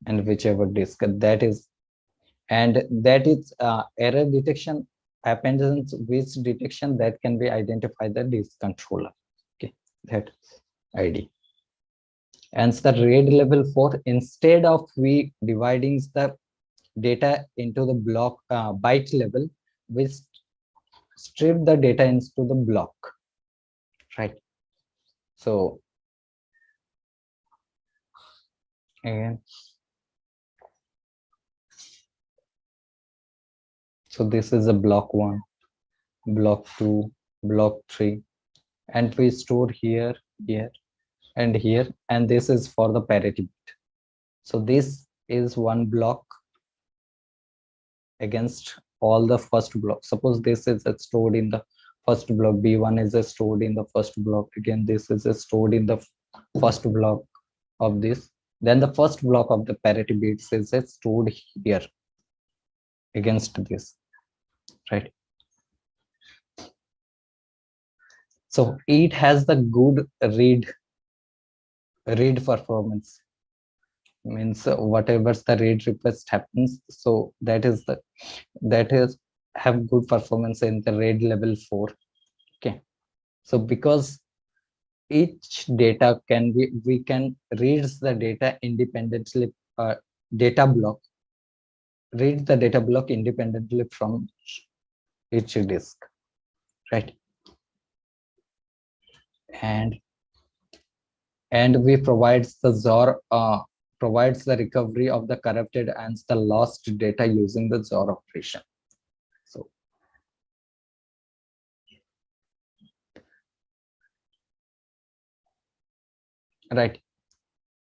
[SPEAKER 1] and whichever disk that is, and that is error detection happens in which detection that can be identified the disk controller. Okay, that ID. And the RAID level 4, instead of we dividing the data into the block byte level, we strip the data into the block, right? So again, so this is a block 1, block 2, block 3, and we store here, and here, and this is for the parity bit. So this is one block against all the first block. Suppose this is stored in the first block, B1 is stored in the first block, again this is stored in the first block of this, then the first block of the parity bits is stored here against this, right? So it has the good read performance, means whatever the read request happens, so that is have good performance in the RAID level 4. Okay, so because each data we can read the data independently, data block read the data block independently from each disk, right? And we provides the XOR provides the recovery of the corrupted and the lost data using the XOR operation. So right,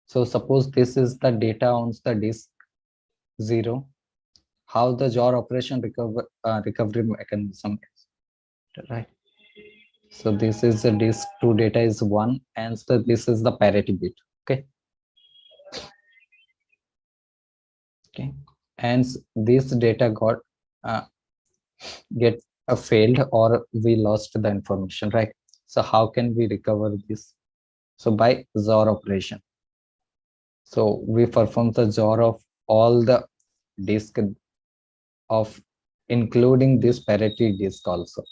[SPEAKER 1] so suppose this is the data on the disk 0, how the XOR operation recovery mechanism is, right? So this is the disk 2 data is 1, and so this is the parity bit. Okay. Okay. And this data got get failed, or we lost the information, right? So how can we recover this? So by XOR operation. So we perform the XOR of all the disk of including this parity disk also.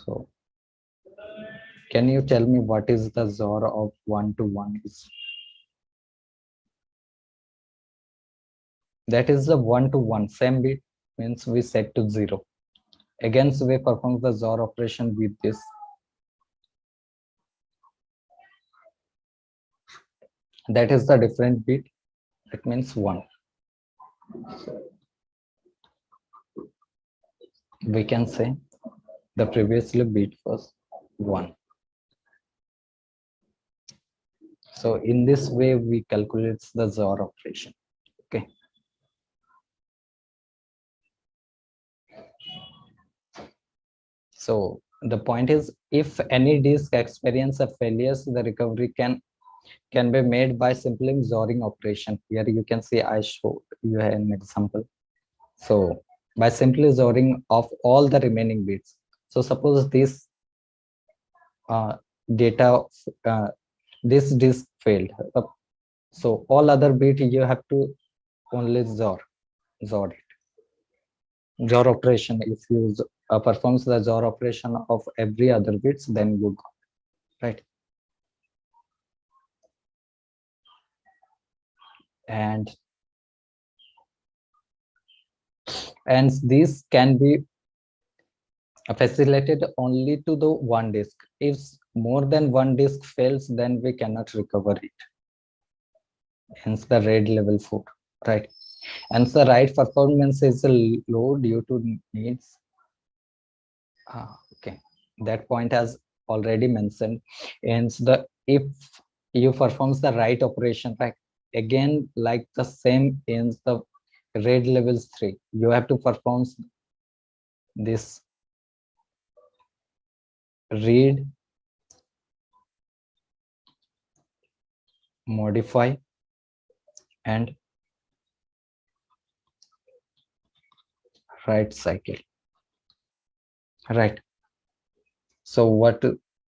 [SPEAKER 1] So can you tell me what is the XOR of 1 to 1 is? That is the 1 to 1, same bit means we set to 0. Again, so we perform the XOR operation with this. That is the different bit. That means 1. So we can say the previously bit was 1. So in this way, we calculate the XOR operation. Okay. So the point is, if any disk experience a failures, the recovery can be made by simply XORing operation. Here you can see I showed you an example. So by simply XORing of all the remaining bits. So suppose this data, this disk failed. So all other bit you have to only XOR it. XOR operation. If you performs the XOR operation of every other bits, then you got, right? And this can be facilitated only to the one disk. If more than one disk fails, then we cannot recover it. Hence the RAID level 4, right? And the write performance is low due to needs. Okay, that point has already mentioned. And if you performs the write operation, right? Again, like the same in the RAID levels 3, you have to perform this read, modify, and write cycle, right? So what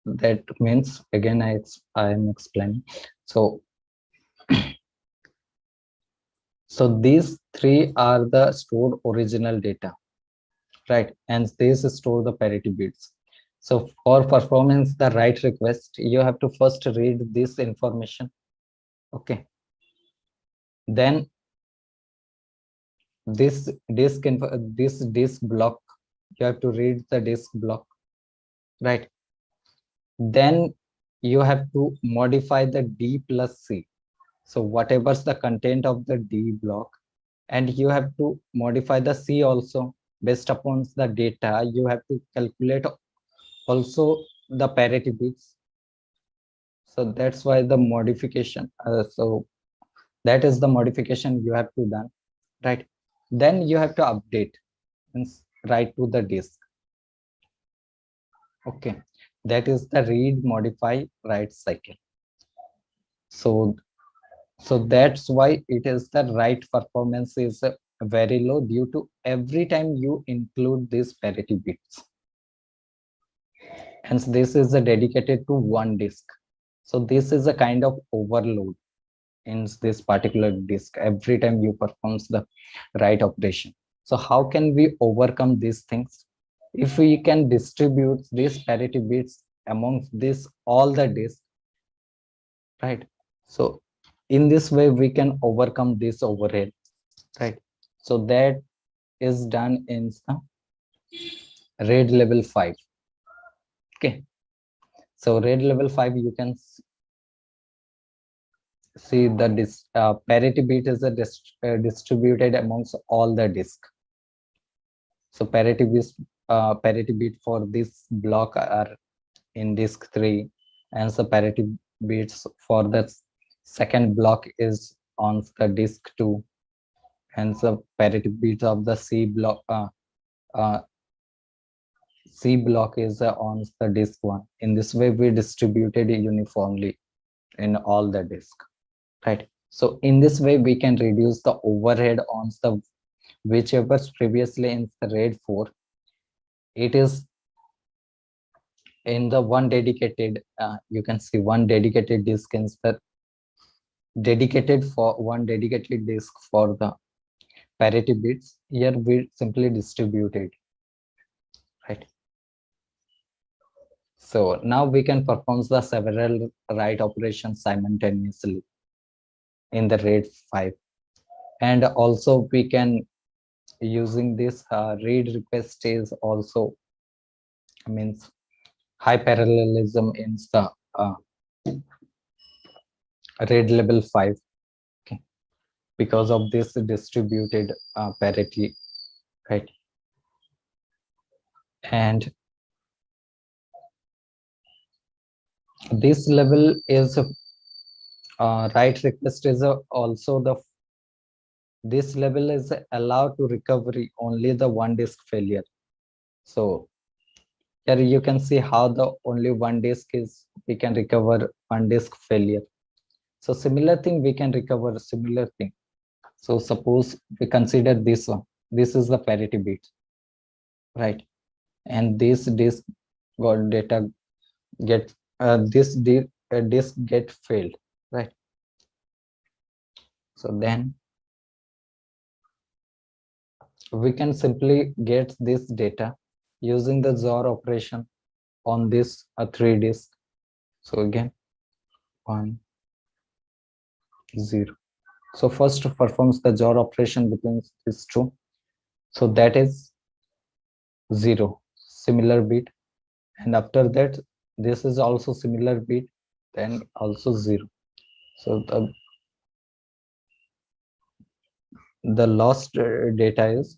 [SPEAKER 1] that means, again, I am explaining. So so these 3 are the stored original data, right? And these store the parity bits. So for performance the write request, you have to first read this information. Okay. Then this disk block, you have to read the disk block, right? Then you have to modify the D plus C. So whatever's the content of the D block, and you have to modify the C also based upon the data. You have to calculate also the parity bits. So that's why the modification. So that is the modification you have to done, right? Then you have to update and write to the disk. Okay, that is the read, modify, write cycle. So that's why it is the write performance is very low due to every time you include these parity bits. Hence this is dedicated to one disk. So this is a kind of overload in this particular disk every time you performs the write operation. So how can we overcome these things? If we can distribute these parity bits amongst this all the disks, right? So in this way we can overcome this overhead, right? So that is done in the RAID level 5. Okay, so RAID level 5, you can see the parity bit is distributed amongst all the disk. So parity bit for this block are in disk 3, and the parity bits for the second block is on the disk 2, and the parity bit of the uh, C block is on the disk 1. In this way we distributed it uniformly in all the disk, right? So in this way we can reduce the overhead on the whichever previously in the RAID 4, it is in the one dedicated, you can see one dedicated disk in the dedicated for one dedicated disk for the parity bits. Here we simply distribute it, right? So now we can perform the several write operations simultaneously in the RAID 5, and also we can using this read request is also means high parallelism in the RAID level 5. Okay, because of this distributed parity, right? And this level is write request is also the this level is allowed to recovery only the one disk failure. So here you can see how the only one disk is we can recover one disk failure. So similar thing we can recover similar thing. So suppose we consider this one. This is the parity bit, right? And this disk got data get disk get failed, right? So then we can simply get this data using the XOR operation on this 3 disk. So again 1 0. So first performs the XOR operation between these two. So that is 0, similar bit, and after that this is also similar bit, then also 0. So the lost data is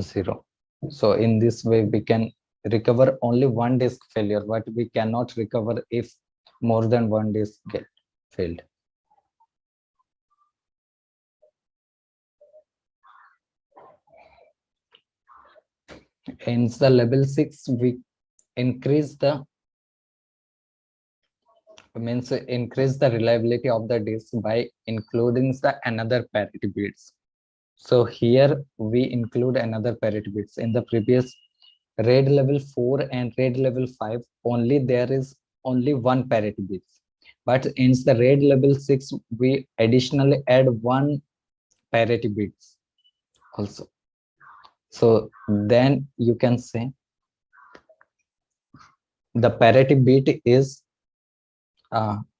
[SPEAKER 1] 0. So in this way we can recover only one disk failure, but we cannot recover if more than one disk get failed. In the level 6 we increase the increase the reliability of the disk by including the another parity bits. So here we include another parity bits. In the previous RAID level 4 and RAID level 5, only there is only one parity bits. But in the RAID level 6, we additionally add one parity bits also. So then you can say the parity bit is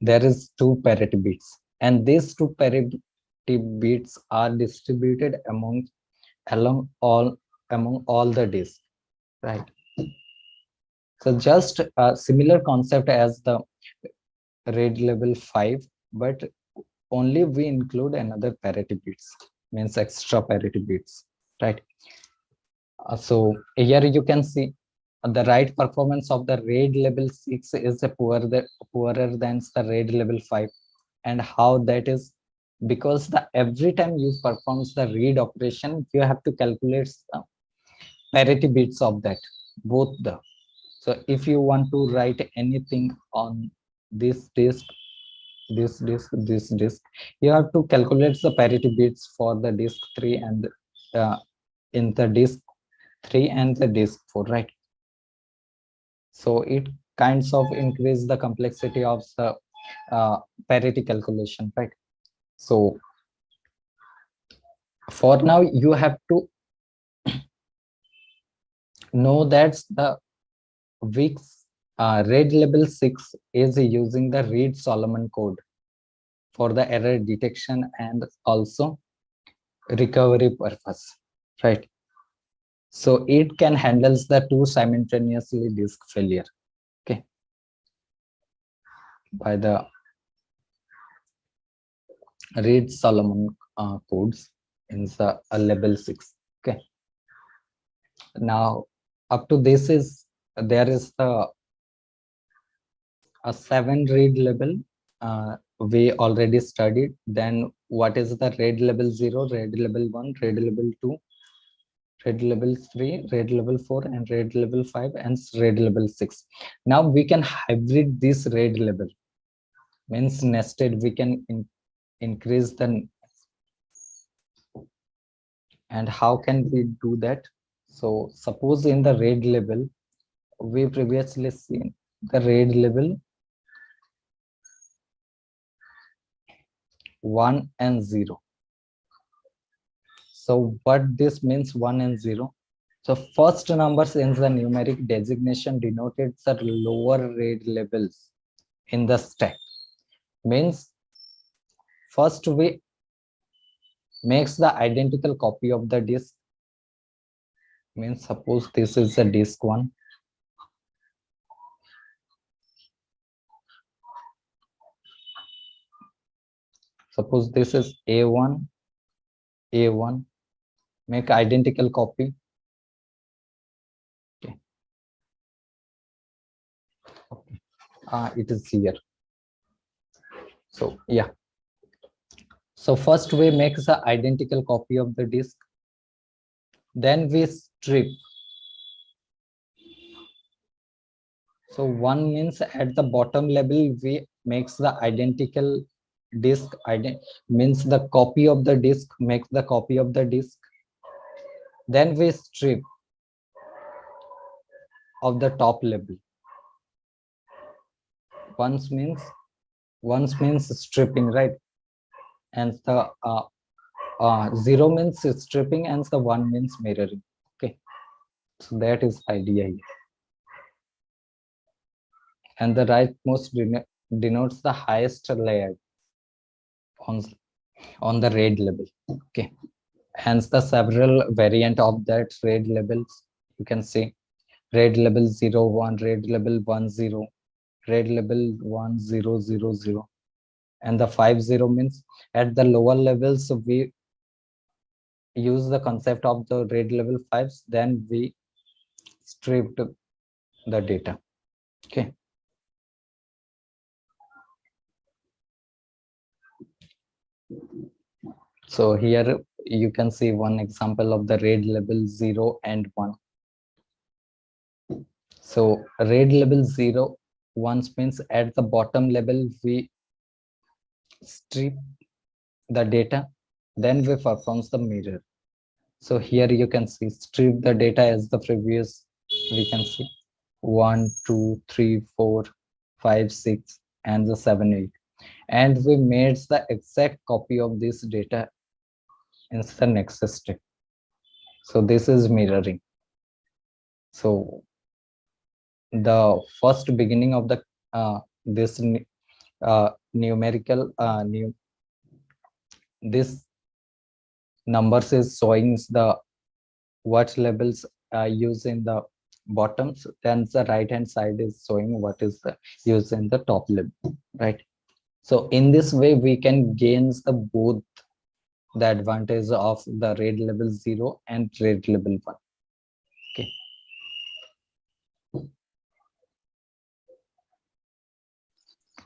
[SPEAKER 1] there is two parity bits, and these two parity bits are distributed among all the disks, right? So just a similar concept as the RAID level 5, but only we include another parity bits, means extra parity bits, right? So here you can see the write performance of the RAID level 6 is poorer than the RAID level 5, and how that is because the every time you performs the read operation you have to calculate the parity bits of that both the. So if you want to write anything on this disk, this disk, you have to calculate the parity bits for the disk 3 and in the disk 3 and the disk 4, right? So it kinds of increase the complexity of the parity calculation, right? So for now you have to know that the weak RAID level 6 is using the Reed-Solomon code for the error detection and also recovery purpose, right? So it can handles the two simultaneously disk failure, okay, by the Reed-Solomon codes in the level 6, okay. Now up to this is there is the a 7 RAID level we already studied. Then what is the RAID level 0, RAID level 1, RAID level 2, RAID level 3, RAID level 4, and RAID level 5, and RAID level 6. Now we can hybrid this RAID level, means nested. We can increase the, and how can we do that? So suppose in the RAID level, we previously seen the RAID level 1 and 0. So what this means 1 and 0? So first numbers in the numeric designation denoted the lower RAID levels in the stack. Means first we makes the identical copy of the disk. Means suppose this is the disk 1. Suppose this is A1, A1. Make identical copy. Okay. Okay. It is here. So yeah. So first we make the identical copy of the disk. Then we strip. So one means at the bottom level we makes the identical disk, means the copy of the disk, makes the copy of the disk. Then we strip of the top level. Once means stripping, right? And the 0 means stripping, and the 1 means mirroring. Okay, so that is idea here. And the rightmost denotes the highest layer on the RAID level. Okay, hence the several variant of that RAID levels. You can see RAID level 0, 1, RAID level 1, 0, RAID level 1, 0, 0, 0, and the 5, 0 means at the lower levels we use the concept of the RAID level 5s, then we stripped the data. Okay. So here you can see one example of the RAID level 0 and 1. So RAID level 0, 1 means at the bottom level we strip the data, then we perform the mirror. So here you can see strip the data as the previous, we can see 1, 2, 3, 4, 5, 6, and the 7, 8. And we made the exact copy of this data in the next step. So this is mirroring. So the first beginning of the this numerical this numbers is showing the what levels used in the bottoms, then the right hand side is showing what is the used in the top level, right? So in this way we can gain the both the advantage of the RAID level 0 and RAID level 1. Okay.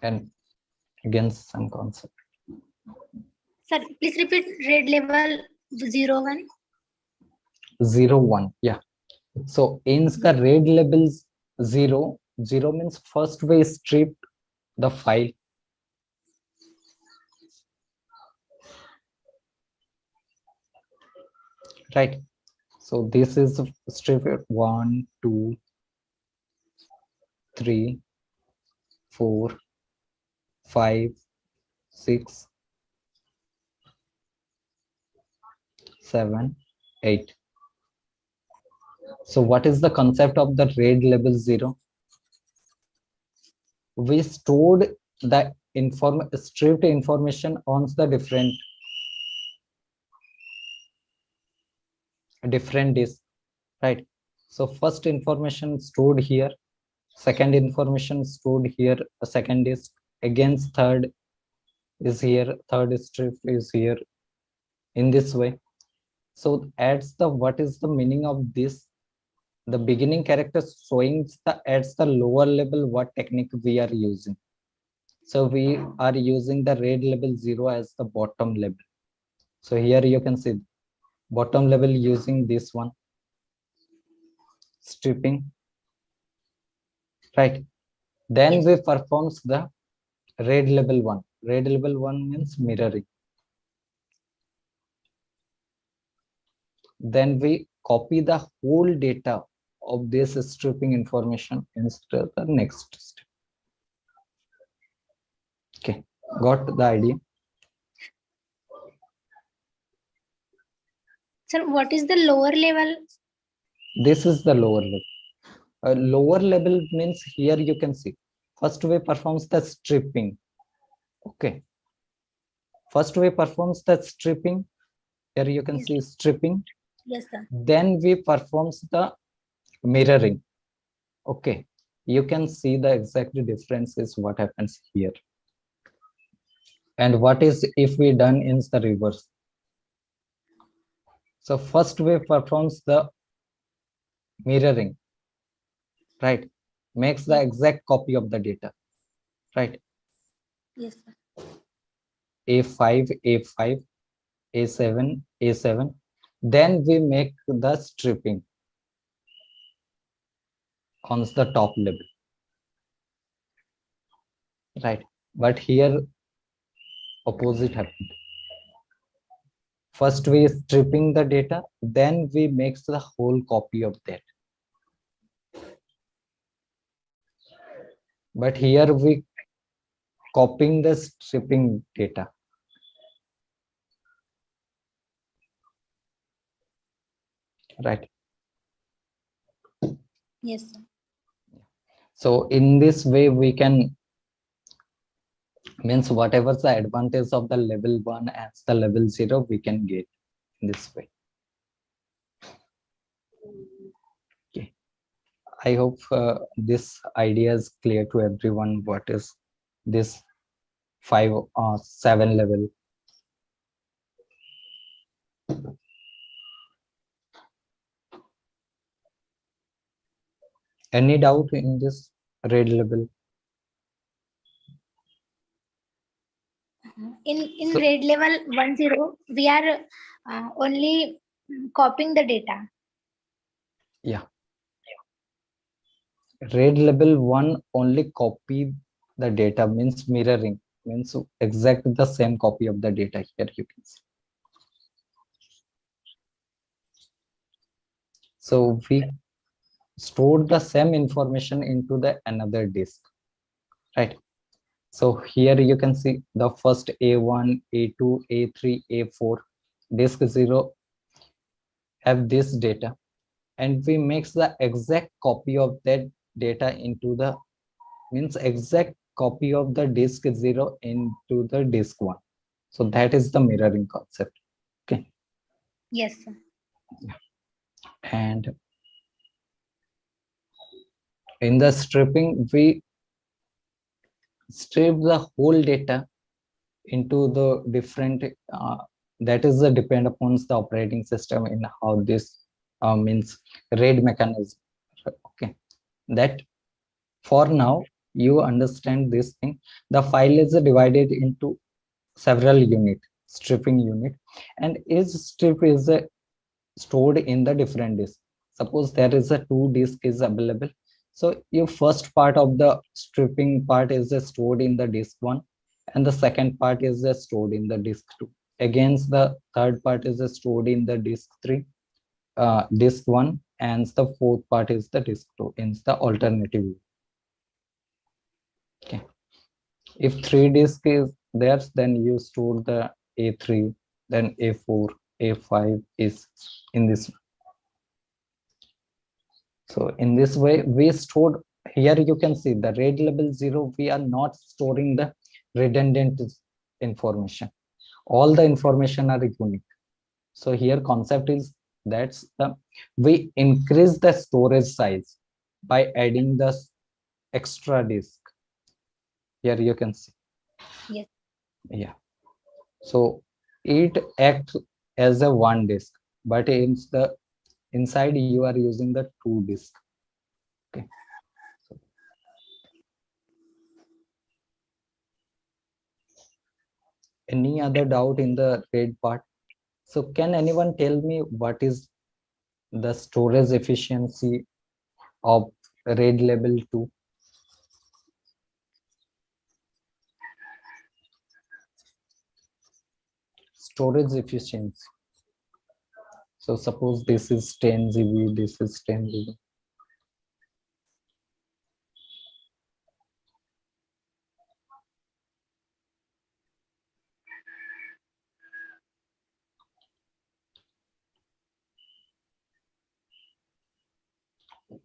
[SPEAKER 1] And again some concept.
[SPEAKER 4] Sir, please repeat RAID level 01.
[SPEAKER 1] 01, yeah. So in the RAID levels 0, 0 means first we strip the file. Right. So this is strip 1, 2, 3, 4, 5, 6, 7, 8. So what is the concept of the RAID level 0? we stored the stripped information on the different disk, right? So first information stored here, second information stored here, a second disk, again third is here, third strip is here, in this way. So adds the, what is the meaning of this? The beginning character showing the adds the lower level what technique we are using. So we are using the read level 0 as the bottom level. So here you can see bottom level using this one, stripping, right? Then
[SPEAKER 4] Yes.
[SPEAKER 1] we performs the read level 1. Read level 1 means mirroring. Then we copy the whole data of this stripping information into the next step. Okay, got the idea?
[SPEAKER 4] Sir, what is the lower level?
[SPEAKER 1] This is the lower level. Lower level means here you can see first we performs the stripping. Okay, first we performs the stripping. Here you can
[SPEAKER 4] Yes.
[SPEAKER 1] see stripping.
[SPEAKER 4] Yes, sir.
[SPEAKER 1] Then we performs the mirroring. Okay, you can see the exact difference is what happens here. And what is if we done in the reverse? So first we performs the mirroring, right? Makes the
[SPEAKER 4] Yes.
[SPEAKER 1] exact copy of the data, right?
[SPEAKER 4] Yes, sir.
[SPEAKER 1] A5, A5, A7, A7. Then we make the stripping on the top level, right? But here opposite happened. First we stripping the data, then we make the whole copy of that. But here we copying the stripping data. Right.
[SPEAKER 4] Yes, sir.
[SPEAKER 1] So in this way we can means whatever the advantage of the level 1 as the level 0 we can get in this way. Okay, I hope this idea is clear to everyone. What is this 5 or 7 level? Any doubt in this read level?
[SPEAKER 4] In
[SPEAKER 1] So,
[SPEAKER 4] read level 10, we are only copying the data.
[SPEAKER 1] yeah, read level 1 only copy the data, means mirroring, means exactly the same copy of the data. Here you can see. So we stored the same information into the another disk, right? So here you can see the first A1, A2, A3, A4, disk 0 have this data, and we mix the exact copy of that data into the, means exact copy of the disk 0 into the disk 1. So that is the mirroring concept. Okay.
[SPEAKER 4] Yes, sir.
[SPEAKER 1] And in the stripping, we strip the whole data into the different that is the depend upon the operating system in how this means read mechanism. Okay, that for now you understand this thing. The file is divided into several unit, stripping unit, and each strip is stored in the different disk. Suppose there is a 2 disk is available, so your first part of the stripping part is stored in the disk 1, and the second part is stored in the disk 2. Against the third part is stored in the disk 3, disk 1, and the fourth part is the disk 2 in the alternative. Okay, if 3 disk is there, then you store the A3, then A4, A5 is in this. So in this way we stored here you can see the RAID level 0, we are not storing the redundant information. All the information are unique. So here concept is that's the we increase the storage size by adding the extra disk. Here you can see.
[SPEAKER 4] Yes.
[SPEAKER 1] Yeah. So it acts as a one disk, but in the inside you are using the two disk. Okay. Any other doubt in the RAID part? So can anyone tell me what is the storage efficiency of RAID level 2? Storage efficiency. So suppose this is 10 GB, this is 10 GB.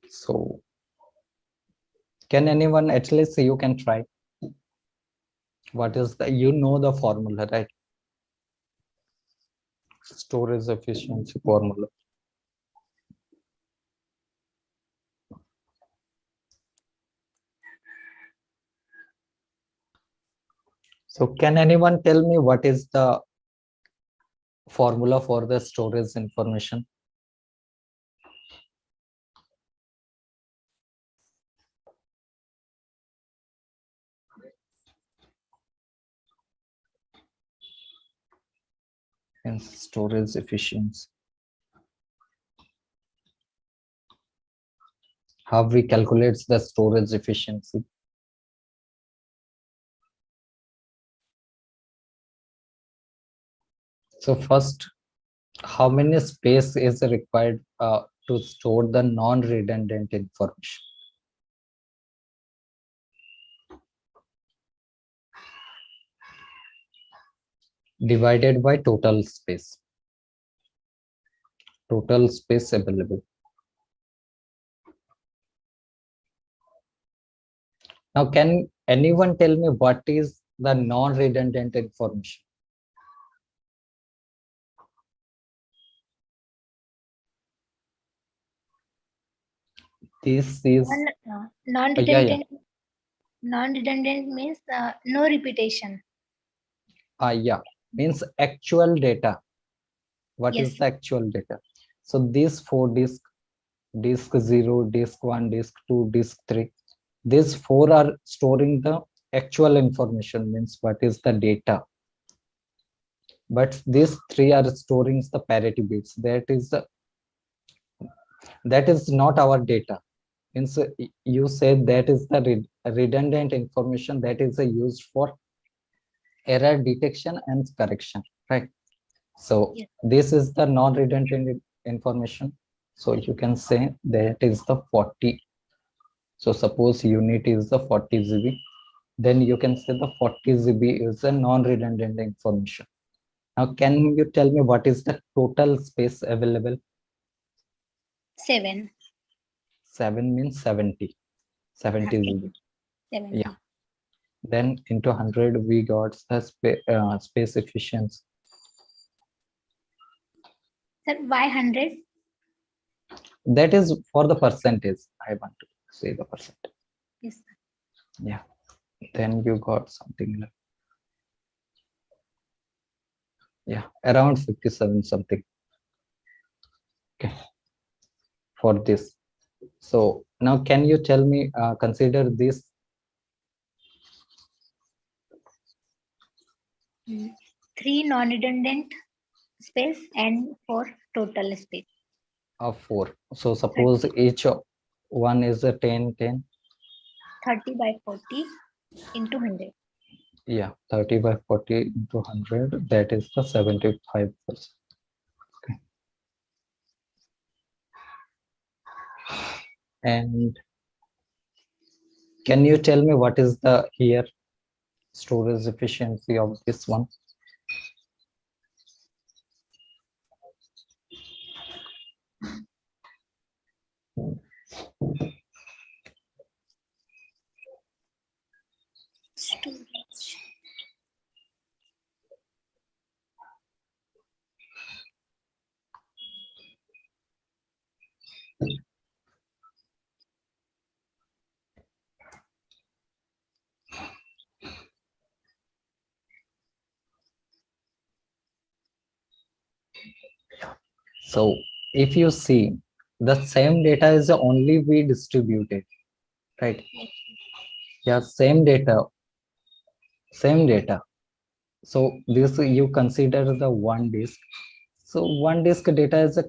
[SPEAKER 1] So can anyone, at least you can try. What is the, you know the formula, right? Storage efficiency formula. So can anyone tell me what is the formula for the storage information? And storage efficiency. How we calculate the storage efficiency? So first, how many space is required to store the non-redundant information? Divided by total space. Total space available. Now, can anyone tell me what is the non-redundant information? This is
[SPEAKER 4] Non-redundant. Non-redundant means no repetition.
[SPEAKER 1] yeah, means actual data. What
[SPEAKER 4] Yes.
[SPEAKER 1] is the actual data? So these four disk 0, disk 1, disk 2, disk 3, these four are storing the actual information, means what is the data. But these three are storing the parity bits. That is not our data. Means you said that is the redundant information that is used for error detection and correction, right? So
[SPEAKER 4] yes.
[SPEAKER 1] this is the non-redundant information. So you can say that is the 40. So suppose unit is the 40 GB, then you can say the 40 GB is a non-redundant information. Now, can you tell me what is the total space available?
[SPEAKER 4] 7.
[SPEAKER 1] 7 means 70. 70
[SPEAKER 4] Okay.
[SPEAKER 1] GB.
[SPEAKER 4] 70.
[SPEAKER 1] Yeah. Then into 100, we got the space efficiency.
[SPEAKER 4] Sir, why 100?
[SPEAKER 1] That is for the percentage. I want to say the percentage.
[SPEAKER 4] Yes.
[SPEAKER 1] Yeah. Then you got something like, yeah, around 57 something. Okay. For this. So now can you tell me, consider this
[SPEAKER 4] 3 non-redundant space and 4 total space.
[SPEAKER 1] of 4. So suppose each one is a 10, 10.
[SPEAKER 4] 30 by 40 into 100.
[SPEAKER 1] Yeah, 30 by 40 into 100, that is the 75%. Okay. And can you tell me what is the here storage efficiency of this one? So if you see, the same data is only we distributed, right? Yeah, same data. So this you consider the one disk. So one disk data is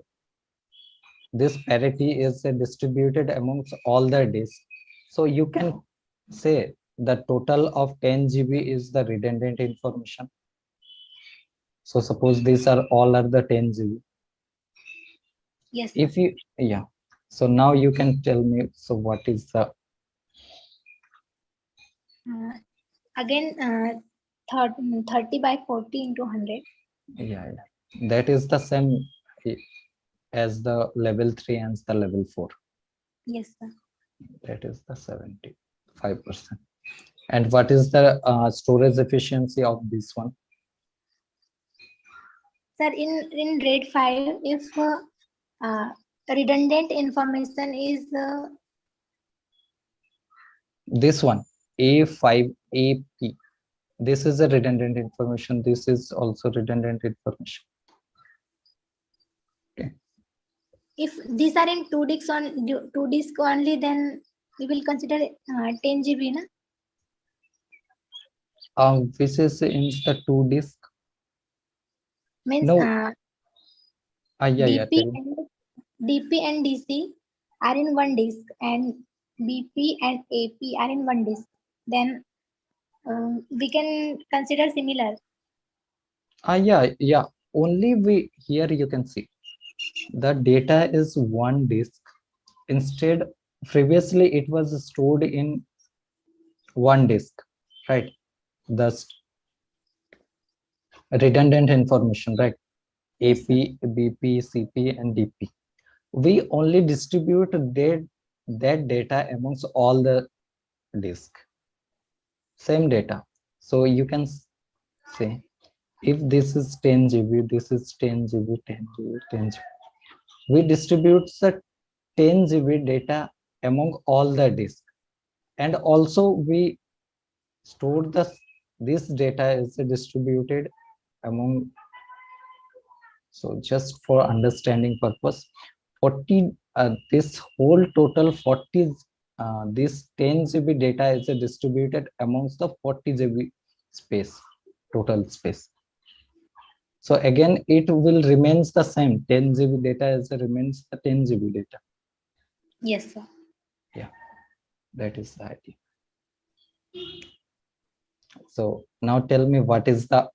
[SPEAKER 1] this parity is distributed amongst all the disks. So you can say the total of 10 GB is the redundant information. So suppose these are all are the 10 GB.
[SPEAKER 4] Yes, sir.
[SPEAKER 1] If you, yeah. So now you can tell me, so what is the,
[SPEAKER 4] Again, 30 by 40 into 100.
[SPEAKER 1] yeah, that is the same as the level 3 and the level 4.
[SPEAKER 4] Yes, sir.
[SPEAKER 1] That is the 75%. And what is the storage efficiency of this one?
[SPEAKER 4] Sir, in RAID 5, if redundant information is
[SPEAKER 1] This one, A5AP. This is a redundant information. This is also redundant information. Okay.
[SPEAKER 4] if these are in two disks only, then we will consider 10 GB, na?
[SPEAKER 1] This is in the 2 disk.
[SPEAKER 4] Means
[SPEAKER 1] No. Yeah,
[SPEAKER 4] DP
[SPEAKER 1] tell me.
[SPEAKER 4] and DP and DC are in one disk, and BP and AP are in one disk. Then we can consider similar.
[SPEAKER 1] Yeah. Only we here you can see the data is one disk. Instead, previously it was stored in one disk, right? The redundant information, right?
[SPEAKER 4] Yes,
[SPEAKER 1] AP, BP, CP, and DP. We only distribute that data amongst all the disk. Same data. So you can say if this is 10 GB, this is 10 GB, 10 GB, 10 GB. We distribute the 10 GB data among all the disk, and also we store this data is distributed among. So just for understanding purpose, 40 this whole total 40 this 10 GB data is distributed amongst the 40 GB space, total space. So again, it will remains the same. 10 GB data is remains the 10 GB data.
[SPEAKER 4] yes, sir.
[SPEAKER 1] Yeah, that is the idea. So now tell me, what is the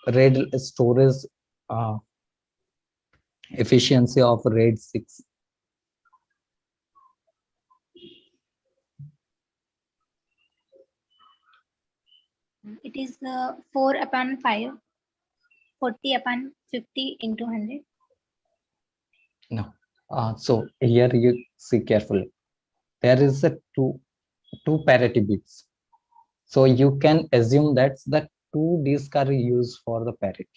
[SPEAKER 1] RAID storage efficiency of RAID 6?
[SPEAKER 4] It is 4 upon 5, 40 upon 50 into 100.
[SPEAKER 1] No. So here you see carefully. There is a two parity bits. So you can assume that the 2 disks are used for the parity.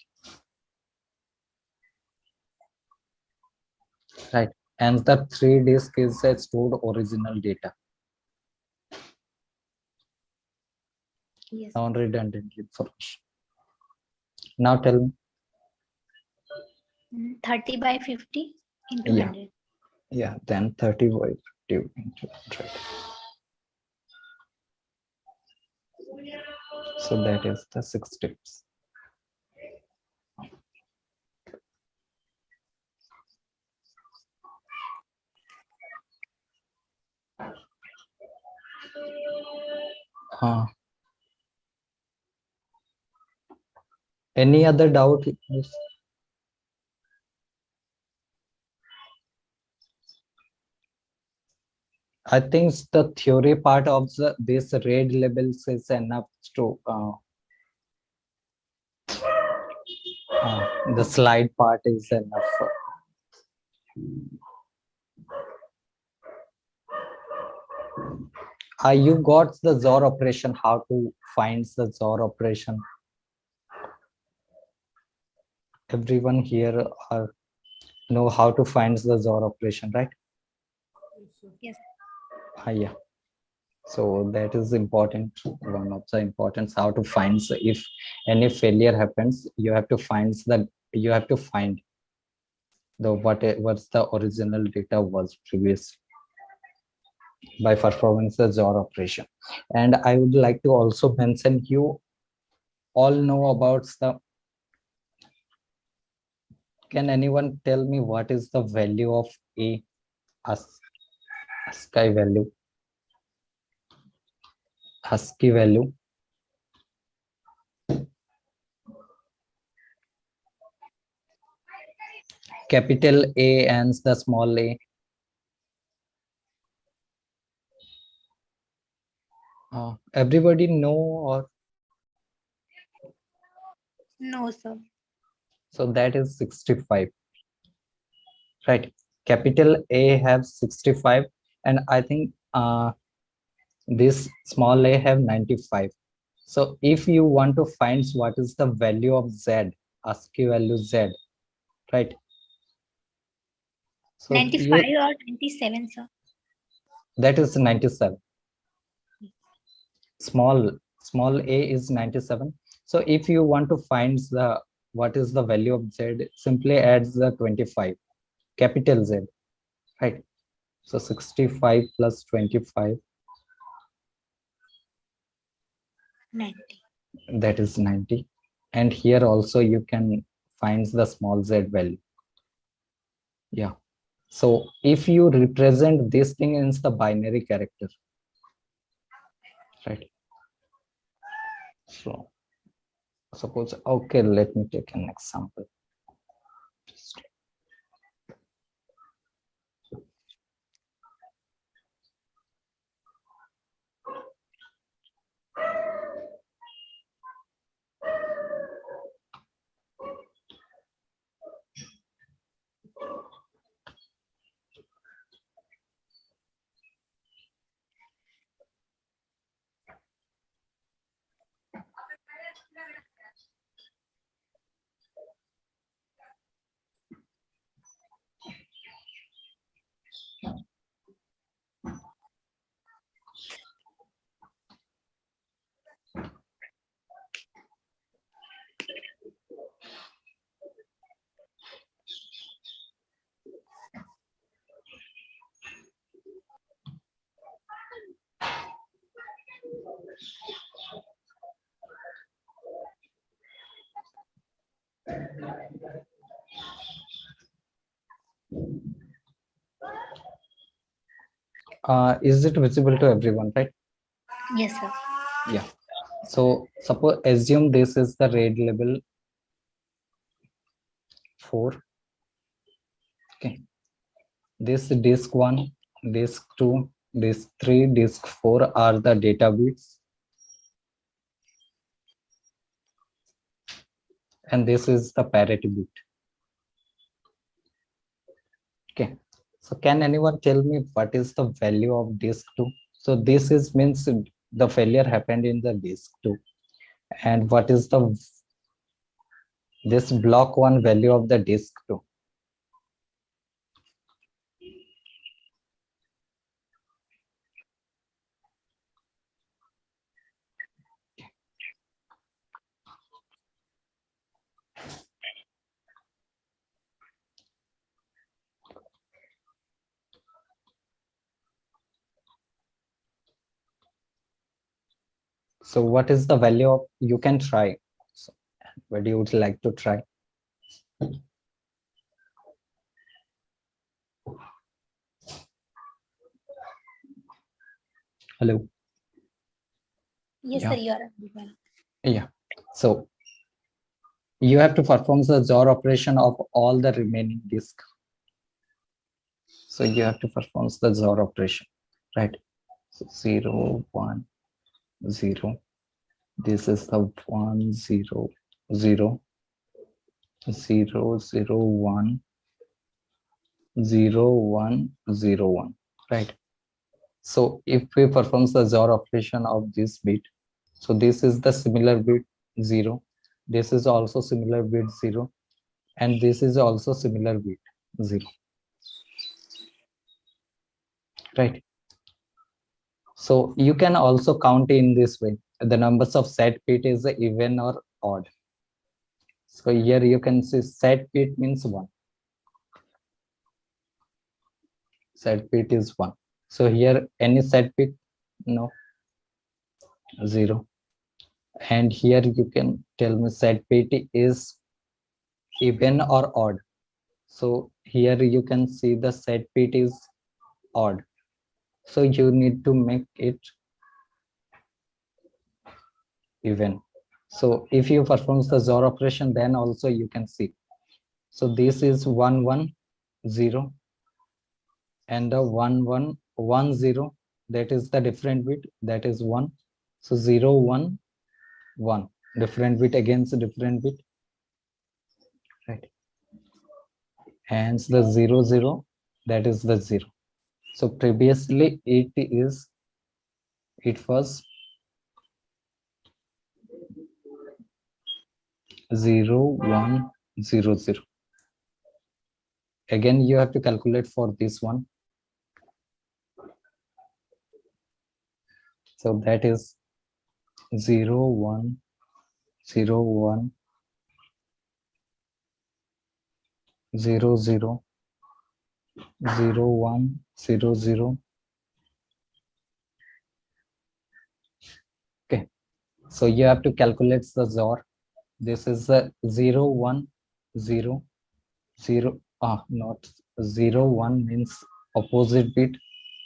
[SPEAKER 1] Right. And the 3 disk is a stored original data,
[SPEAKER 4] Yes.
[SPEAKER 1] non-redundant information. Now tell me.
[SPEAKER 4] 30 by 50 into
[SPEAKER 1] Yeah.
[SPEAKER 4] 100.
[SPEAKER 1] Yeah, then 30 by 50 into 100. So that is the 6 steps. Any other doubt? I think the theory part of this RAID labels is enough to the slide part is enough. You got the XOR operation, how to find the XOR operation. Everyone here know how to find the XOR operation, right?
[SPEAKER 4] Yes.
[SPEAKER 1] Yeah. So that is important. One of the importance how to find if any failure happens, you have to find the you have to find the what's the original data was previous by performing the XOR operation. And I would like to also mention, you all know about the, can anyone tell me what is the value of a ASCII value? ASCII value. Capital A and the small a. Everybody know, or
[SPEAKER 4] No, sir.
[SPEAKER 1] so that is 65, right? Capital A have 65, and I think this small a have 95. So if you want to find what is the value of Z, ASCII value Z, right? So
[SPEAKER 4] 95 or 27, sir.
[SPEAKER 1] that is 97. Small a is 97. So if you want to find the what is the value of Z, simply adds the 25, capital Z, right? So 65 plus 25,
[SPEAKER 4] 90.
[SPEAKER 1] that is 90. And here also you can find the small z value. Yeah. So if you represent this thing in the binary character, right? So suppose, okay, let me take an example. Is it visible to everyone, right?
[SPEAKER 4] Yes, sir.
[SPEAKER 1] Yeah. So suppose, assume this is the RAID level 4. Okay. This disk 1, disk 2, disk 3, disk 4 are the data bits. And this is the parity bit. Okay. So can anyone tell me what is the value of disk 2? So this is means the failure happened in the disk 2. And what is the this block 1 value of the disk 2? So what is the value of, you can try. So, what you would like to try? Hello.
[SPEAKER 4] Yes,
[SPEAKER 1] Yeah.
[SPEAKER 4] sir, you are audible.
[SPEAKER 1] Yeah. So you have to perform the XOR operation of all the remaining disk. So you have to perform the XOR operation, right? So 0, 1, 0. This is the 1, 0, 0, 0, 0, 1, 0, 1, 0, 1, right? So if we perform the XOR operation of this bit, so this is the similar bit 0, this is also similar bit 0, and this is also similar bit 0, right? So you can also count in this way. The numbers of set bit is even or odd. So here you can see set bit means 1. Set bit is 1. So here any set bit, no, 0. And here you can tell me set bit is even or odd. So here you can see the set bit is odd. So you need to make it even. So if you perform the XOR operation, then also you can see. So this is 110 and the 1110, that is the different bit, that is 1. So 011, different bit against different bit, right? And the 00, that is the 0. So previously it was 0100. Again you have to calculate for this one. So that is 0101 00 0100. Okay, so you have to calculate the XOR. This is the 010 not 01 means opposite bit,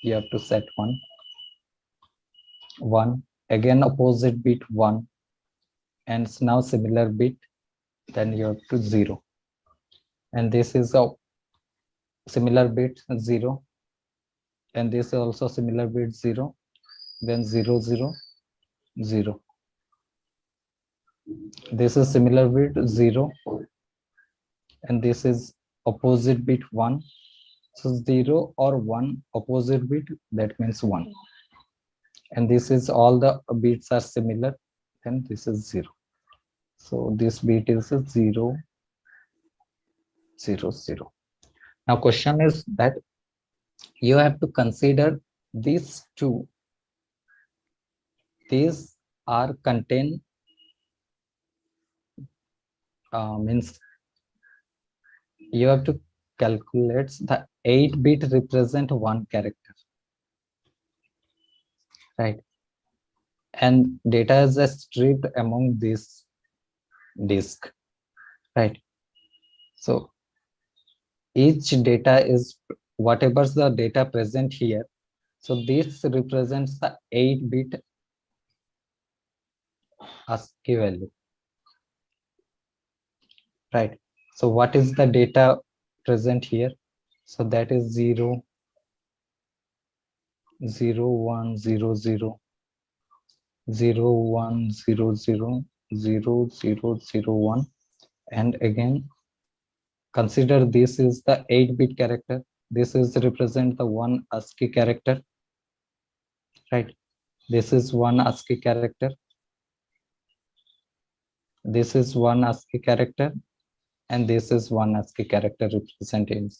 [SPEAKER 1] you have to set 1 again opposite bit 1, and now similar bit, then you have to 0, and this is a similar bit 0, and this is also similar bit 0, then 000. This is similar bit 0, and this is opposite bit 1. So 0 or 1 opposite bit, that means 1, and this is all the bits are similar, then this is 0. So this bit is a 0 0 0. Now question is that you have to consider these two. These are contain means you have to calculate the 8-bit represent one character, right? And data is stripped among this disk, right? So each data is whatever's the data present here. So this represents the 8-bit ASCII value, right? So what is the data present here? So that is 0 0 1 0 0 0 1 0 0 0 0 0 1, and again consider this is the 8-bit character. This is represent the one ASCII character, right? This is one ASCII character, this is one ASCII character, and this is one ASCII character representing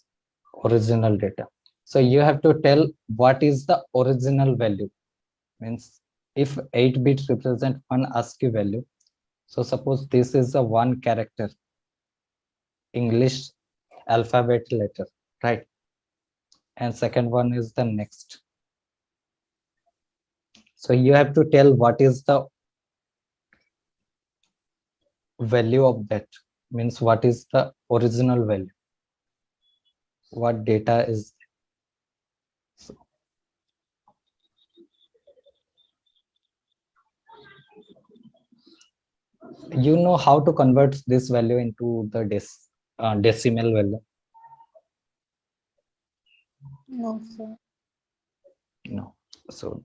[SPEAKER 1] original data. So you have to tell what is the original value. Means if 8 bits represent one ASCII value, so suppose this is a one character English alphabet letter, right? And second one is the next. So you have to tell what is the value of that, means what is the original value, what data is. So you know how to convert this value into the decimal value?
[SPEAKER 4] No, sir.
[SPEAKER 1] No. So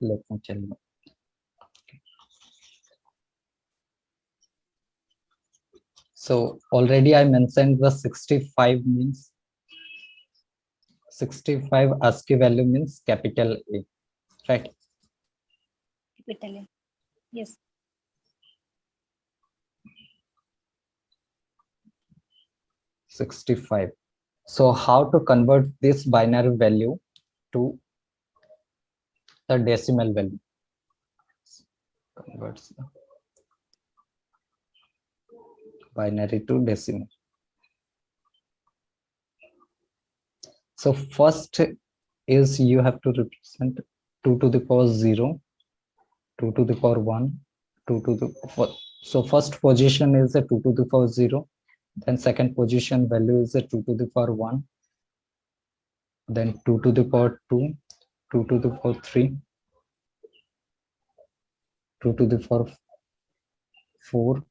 [SPEAKER 1] let me tell you. So already I mentioned the 65 means 65 ASCII value means capital A, right?
[SPEAKER 4] Capital A. Yes.
[SPEAKER 1] 65. So how to convert this binary value to the decimal value? Converts binary to decimal. So first is you have to represent 2 to the power 0, 2 to the power 1, 2 to the so first position is a 2 to the power 0, then second position value is a 2 to the power 1, then 2 to the power 2, 2 to the power 3, 2 to the power 4,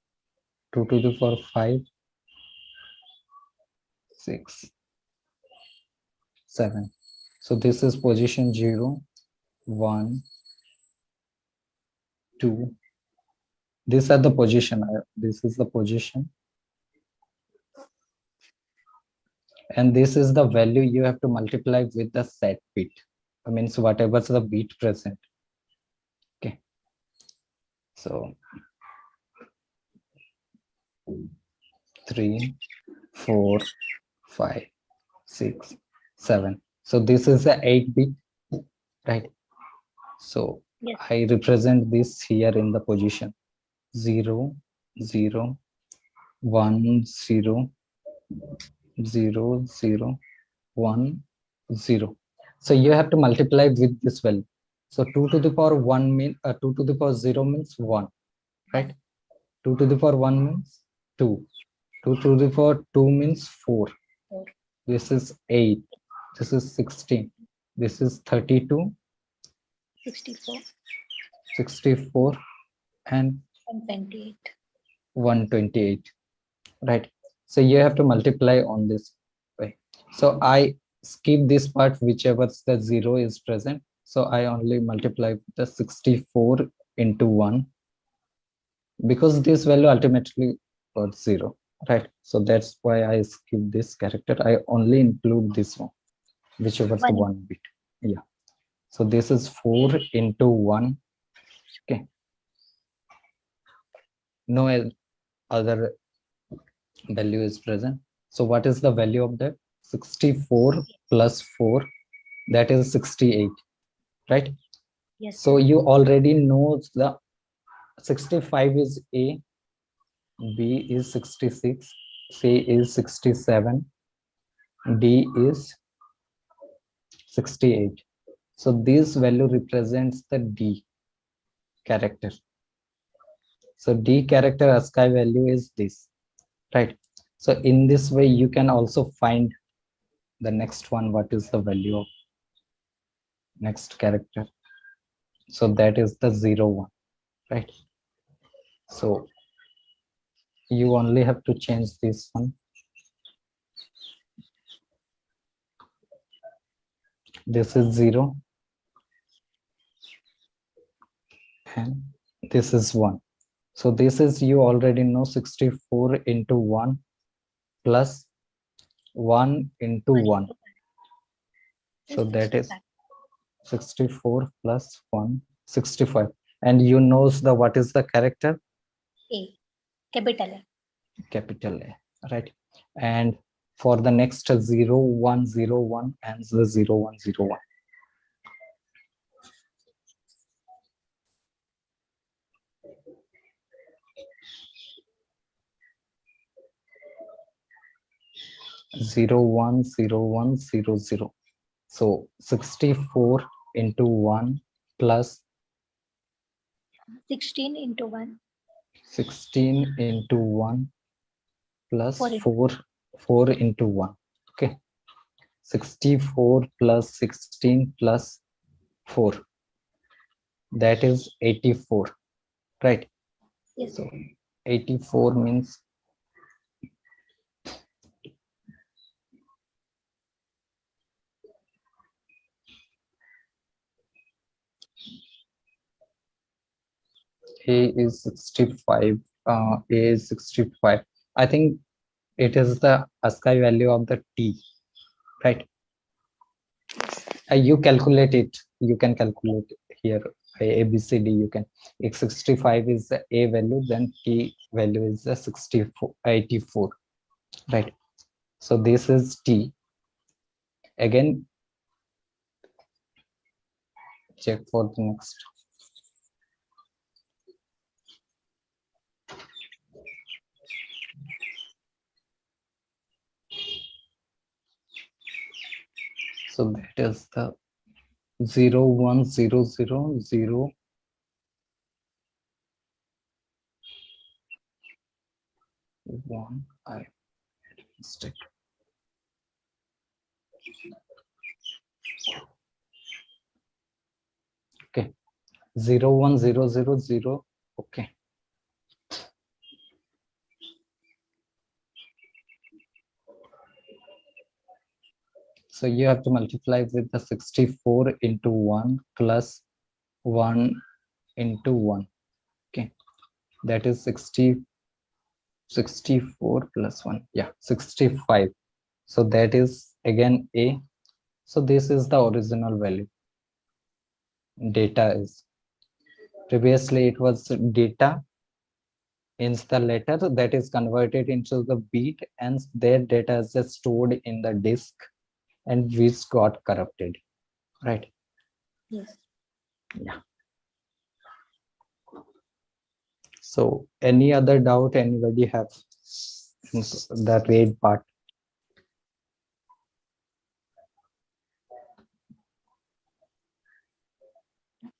[SPEAKER 1] 2 to the power 5, 6, 7. So this is position 0, 1, 2. These are the position. This is the position. And this is the value you have to multiply with the set bit. I mean, so whatever's the bit present. Okay. So 3, 4, 5, 6, 7. So this is the 8-bit, right? So
[SPEAKER 4] Yes.
[SPEAKER 1] I represent this here in the position 0, 0, 1, 0, 0, 0, 1, 0. So you have to multiply with this value. So 2 to the power 1 means 2 to the power 0 means 1, right? 2 to the power 1 means 2. 2 to the power 2 means 4. This is 8. This is 16. This is 32,
[SPEAKER 4] 64
[SPEAKER 1] 64, and
[SPEAKER 4] and 28.
[SPEAKER 1] 128, right? So you have to multiply on this way. So I skip this part, whichever the 0 is present. So I only multiply the 64 into 1, because this value ultimately got 0, right? So that's why I skip this character. I only include this one, whichever the 1 bit. Yeah. So this is 4 into 1. Okay. No other value is present. So what is the value of that? 64 plus 4, that is 68, right?
[SPEAKER 4] Yes.
[SPEAKER 1] So you already know the 65 is A, B is 66, C is 67, D is 68. So this value represents the D character. So D character ASCII value is this, right? So in this way, you can also find the next one. What is the value of next character? So that is the 0, 1, right? So you only have to change this one. This is 0 and this is 1. So this is, you already know, 64 into 1 plus 1 into 1. So that is 64 plus 1, 65. And you knows the what is the character?
[SPEAKER 4] A, capital A.
[SPEAKER 1] Capital A, right? And for the next 0, 1, 0, 1 and the 0, 1, 0, 1. Zero, 1, 0, 1, 0, 0. So 64 into 1 plus
[SPEAKER 4] 16 into 1.
[SPEAKER 1] 16 into 1 plus
[SPEAKER 4] 4
[SPEAKER 1] 4, 4 into 1. Okay. 64 plus 16 plus 4. That is 84, right?
[SPEAKER 4] Yes.
[SPEAKER 1] So 84 means A is 65. A is 65. I think it is the ASCII value of the T, right? You calculate it. You can calculate here A, B, C, D. You can. If 65 is the A value, then T value is the 64, 84, right? So this is T. Again, check for the next. So that is the 0 1 0 0 0 1. I made a mistake. Okay, 0 1 0 0 0. Okay. So you have to multiply with the 64 into 1 plus 1 into 1. Okay, that is 64 plus 1. Yeah, 65. So that is again A. So this is the original value. Data is. Previously it was data in the letter that is converted into the bit, and their data is just stored in the disk and which got corrupted. Right?
[SPEAKER 4] Yes.
[SPEAKER 1] Yeah. So any other doubt anybody have in the RAID part?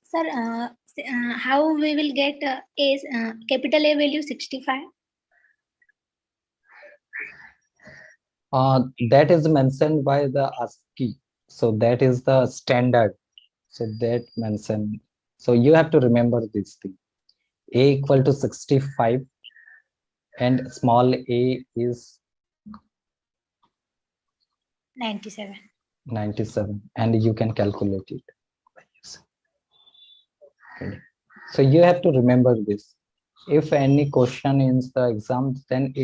[SPEAKER 4] Sir, how we will get capital A value 65?
[SPEAKER 1] That is mentioned by the ASCII. So that is the standard. So that mentioned. So you have to remember this thing. A equal to 65 and small a is
[SPEAKER 4] 97.
[SPEAKER 1] 97, and you can calculate it. Okay. So you have to remember this. If any question in the exam, then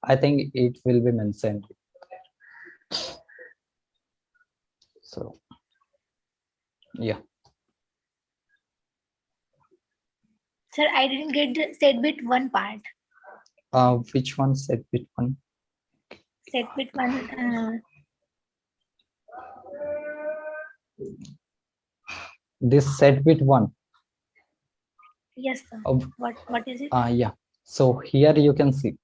[SPEAKER 1] I think it will be mentioned. So yeah.
[SPEAKER 4] Sir, I didn't get the set bit 1 part.
[SPEAKER 1] Which one? Set bit 1?
[SPEAKER 4] Set bit 1.
[SPEAKER 1] This set bit 1.
[SPEAKER 4] Yes, sir. What is it?
[SPEAKER 1] Yeah. So here you can see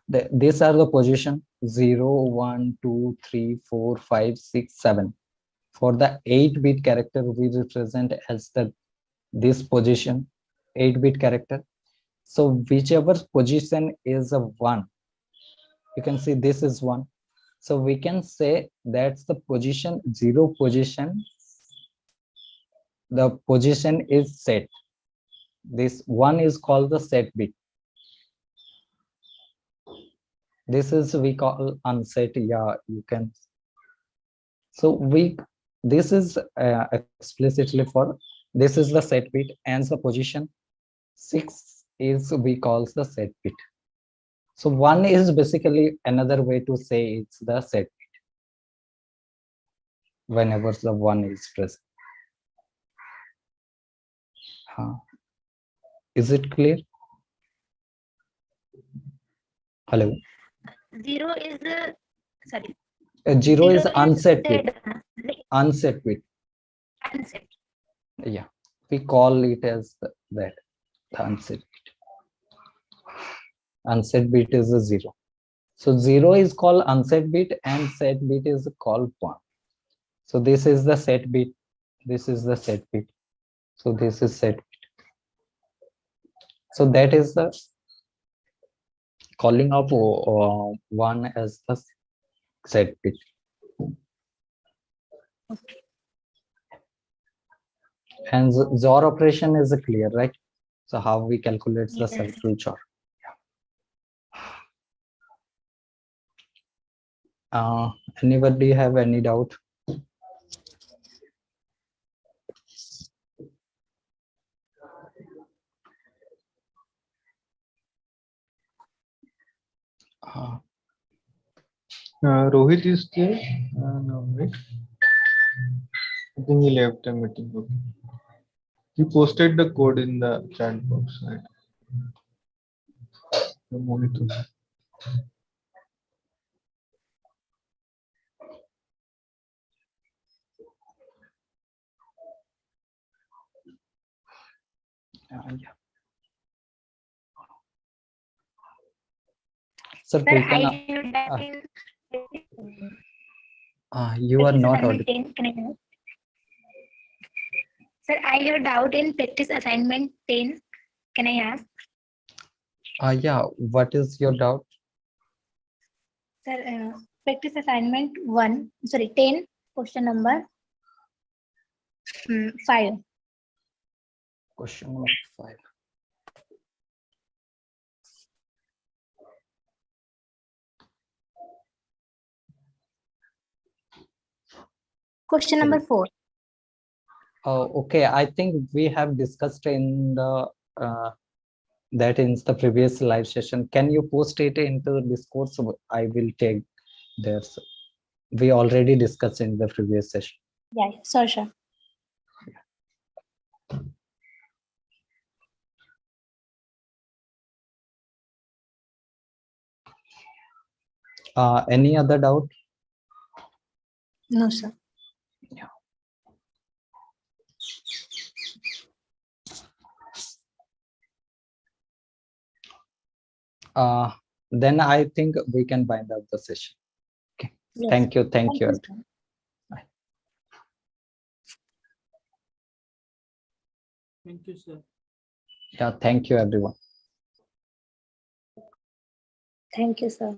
[SPEAKER 1] these are the position 0 1 2 3 4 5 6 7. For the 8-bit character we represent as this position 8-bit character. So whichever position is a 1, you can see this is 1. So we can say that's the position 0 position. The position is set. This 1 is called the set bit. This is we call unset. Yeah, you can. So this is explicitly for this is the set bit, and the position 6 is we calls the set bit. So 1 is basically another way to say it's the set bit whenever the 1 is present. Is it clear? Hello.
[SPEAKER 4] 0 is sorry.
[SPEAKER 1] 0 is unset bit.
[SPEAKER 4] Like
[SPEAKER 1] Unset bit.
[SPEAKER 4] unset.
[SPEAKER 1] Yeah, we call it as that, the unset bit. Unset bit is a 0. So 0 is called unset bit and set bit is called 1. So this is the set bit. This is the set bit. So this is set bit. So that is the calling of 1 as the set bit.
[SPEAKER 4] Okay.
[SPEAKER 1] And XOR operation is clear, right? So how we calculate the
[SPEAKER 4] Yes.
[SPEAKER 1] circle XOR. Anybody have any doubt?
[SPEAKER 3] Rohit is there? No, right? I think he left the meeting. Okay. He posted the code in the chat box. Right? The monitor.
[SPEAKER 1] Yeah. Sir,
[SPEAKER 4] Sir,
[SPEAKER 1] we can,
[SPEAKER 4] I did that in
[SPEAKER 1] You are
[SPEAKER 4] Practice
[SPEAKER 1] not
[SPEAKER 4] assignment
[SPEAKER 1] audible.
[SPEAKER 4] 10, can I ask? Sir, I have doubt in practice assignment 10. Can I ask?
[SPEAKER 1] Yeah, what is your doubt?
[SPEAKER 4] Sir, practice assignment 1, sorry, 10, question number 5.
[SPEAKER 1] Question number 5.
[SPEAKER 4] Question number 4.
[SPEAKER 1] Okay, I think we have discussed in the that in the previous live session. Can you post it into Discord? So I will take there. So we already discussed in the previous session.
[SPEAKER 4] Yeah, sure, sure.
[SPEAKER 1] Any other doubt?
[SPEAKER 4] No, sir.
[SPEAKER 1] Yeah. Then I think we can bind up the session. Okay.
[SPEAKER 4] Yes.
[SPEAKER 1] Thank you. Thank you.
[SPEAKER 4] sir.
[SPEAKER 5] Thank you, sir.
[SPEAKER 1] Yeah. Thank you, everyone.
[SPEAKER 4] Thank you, sir.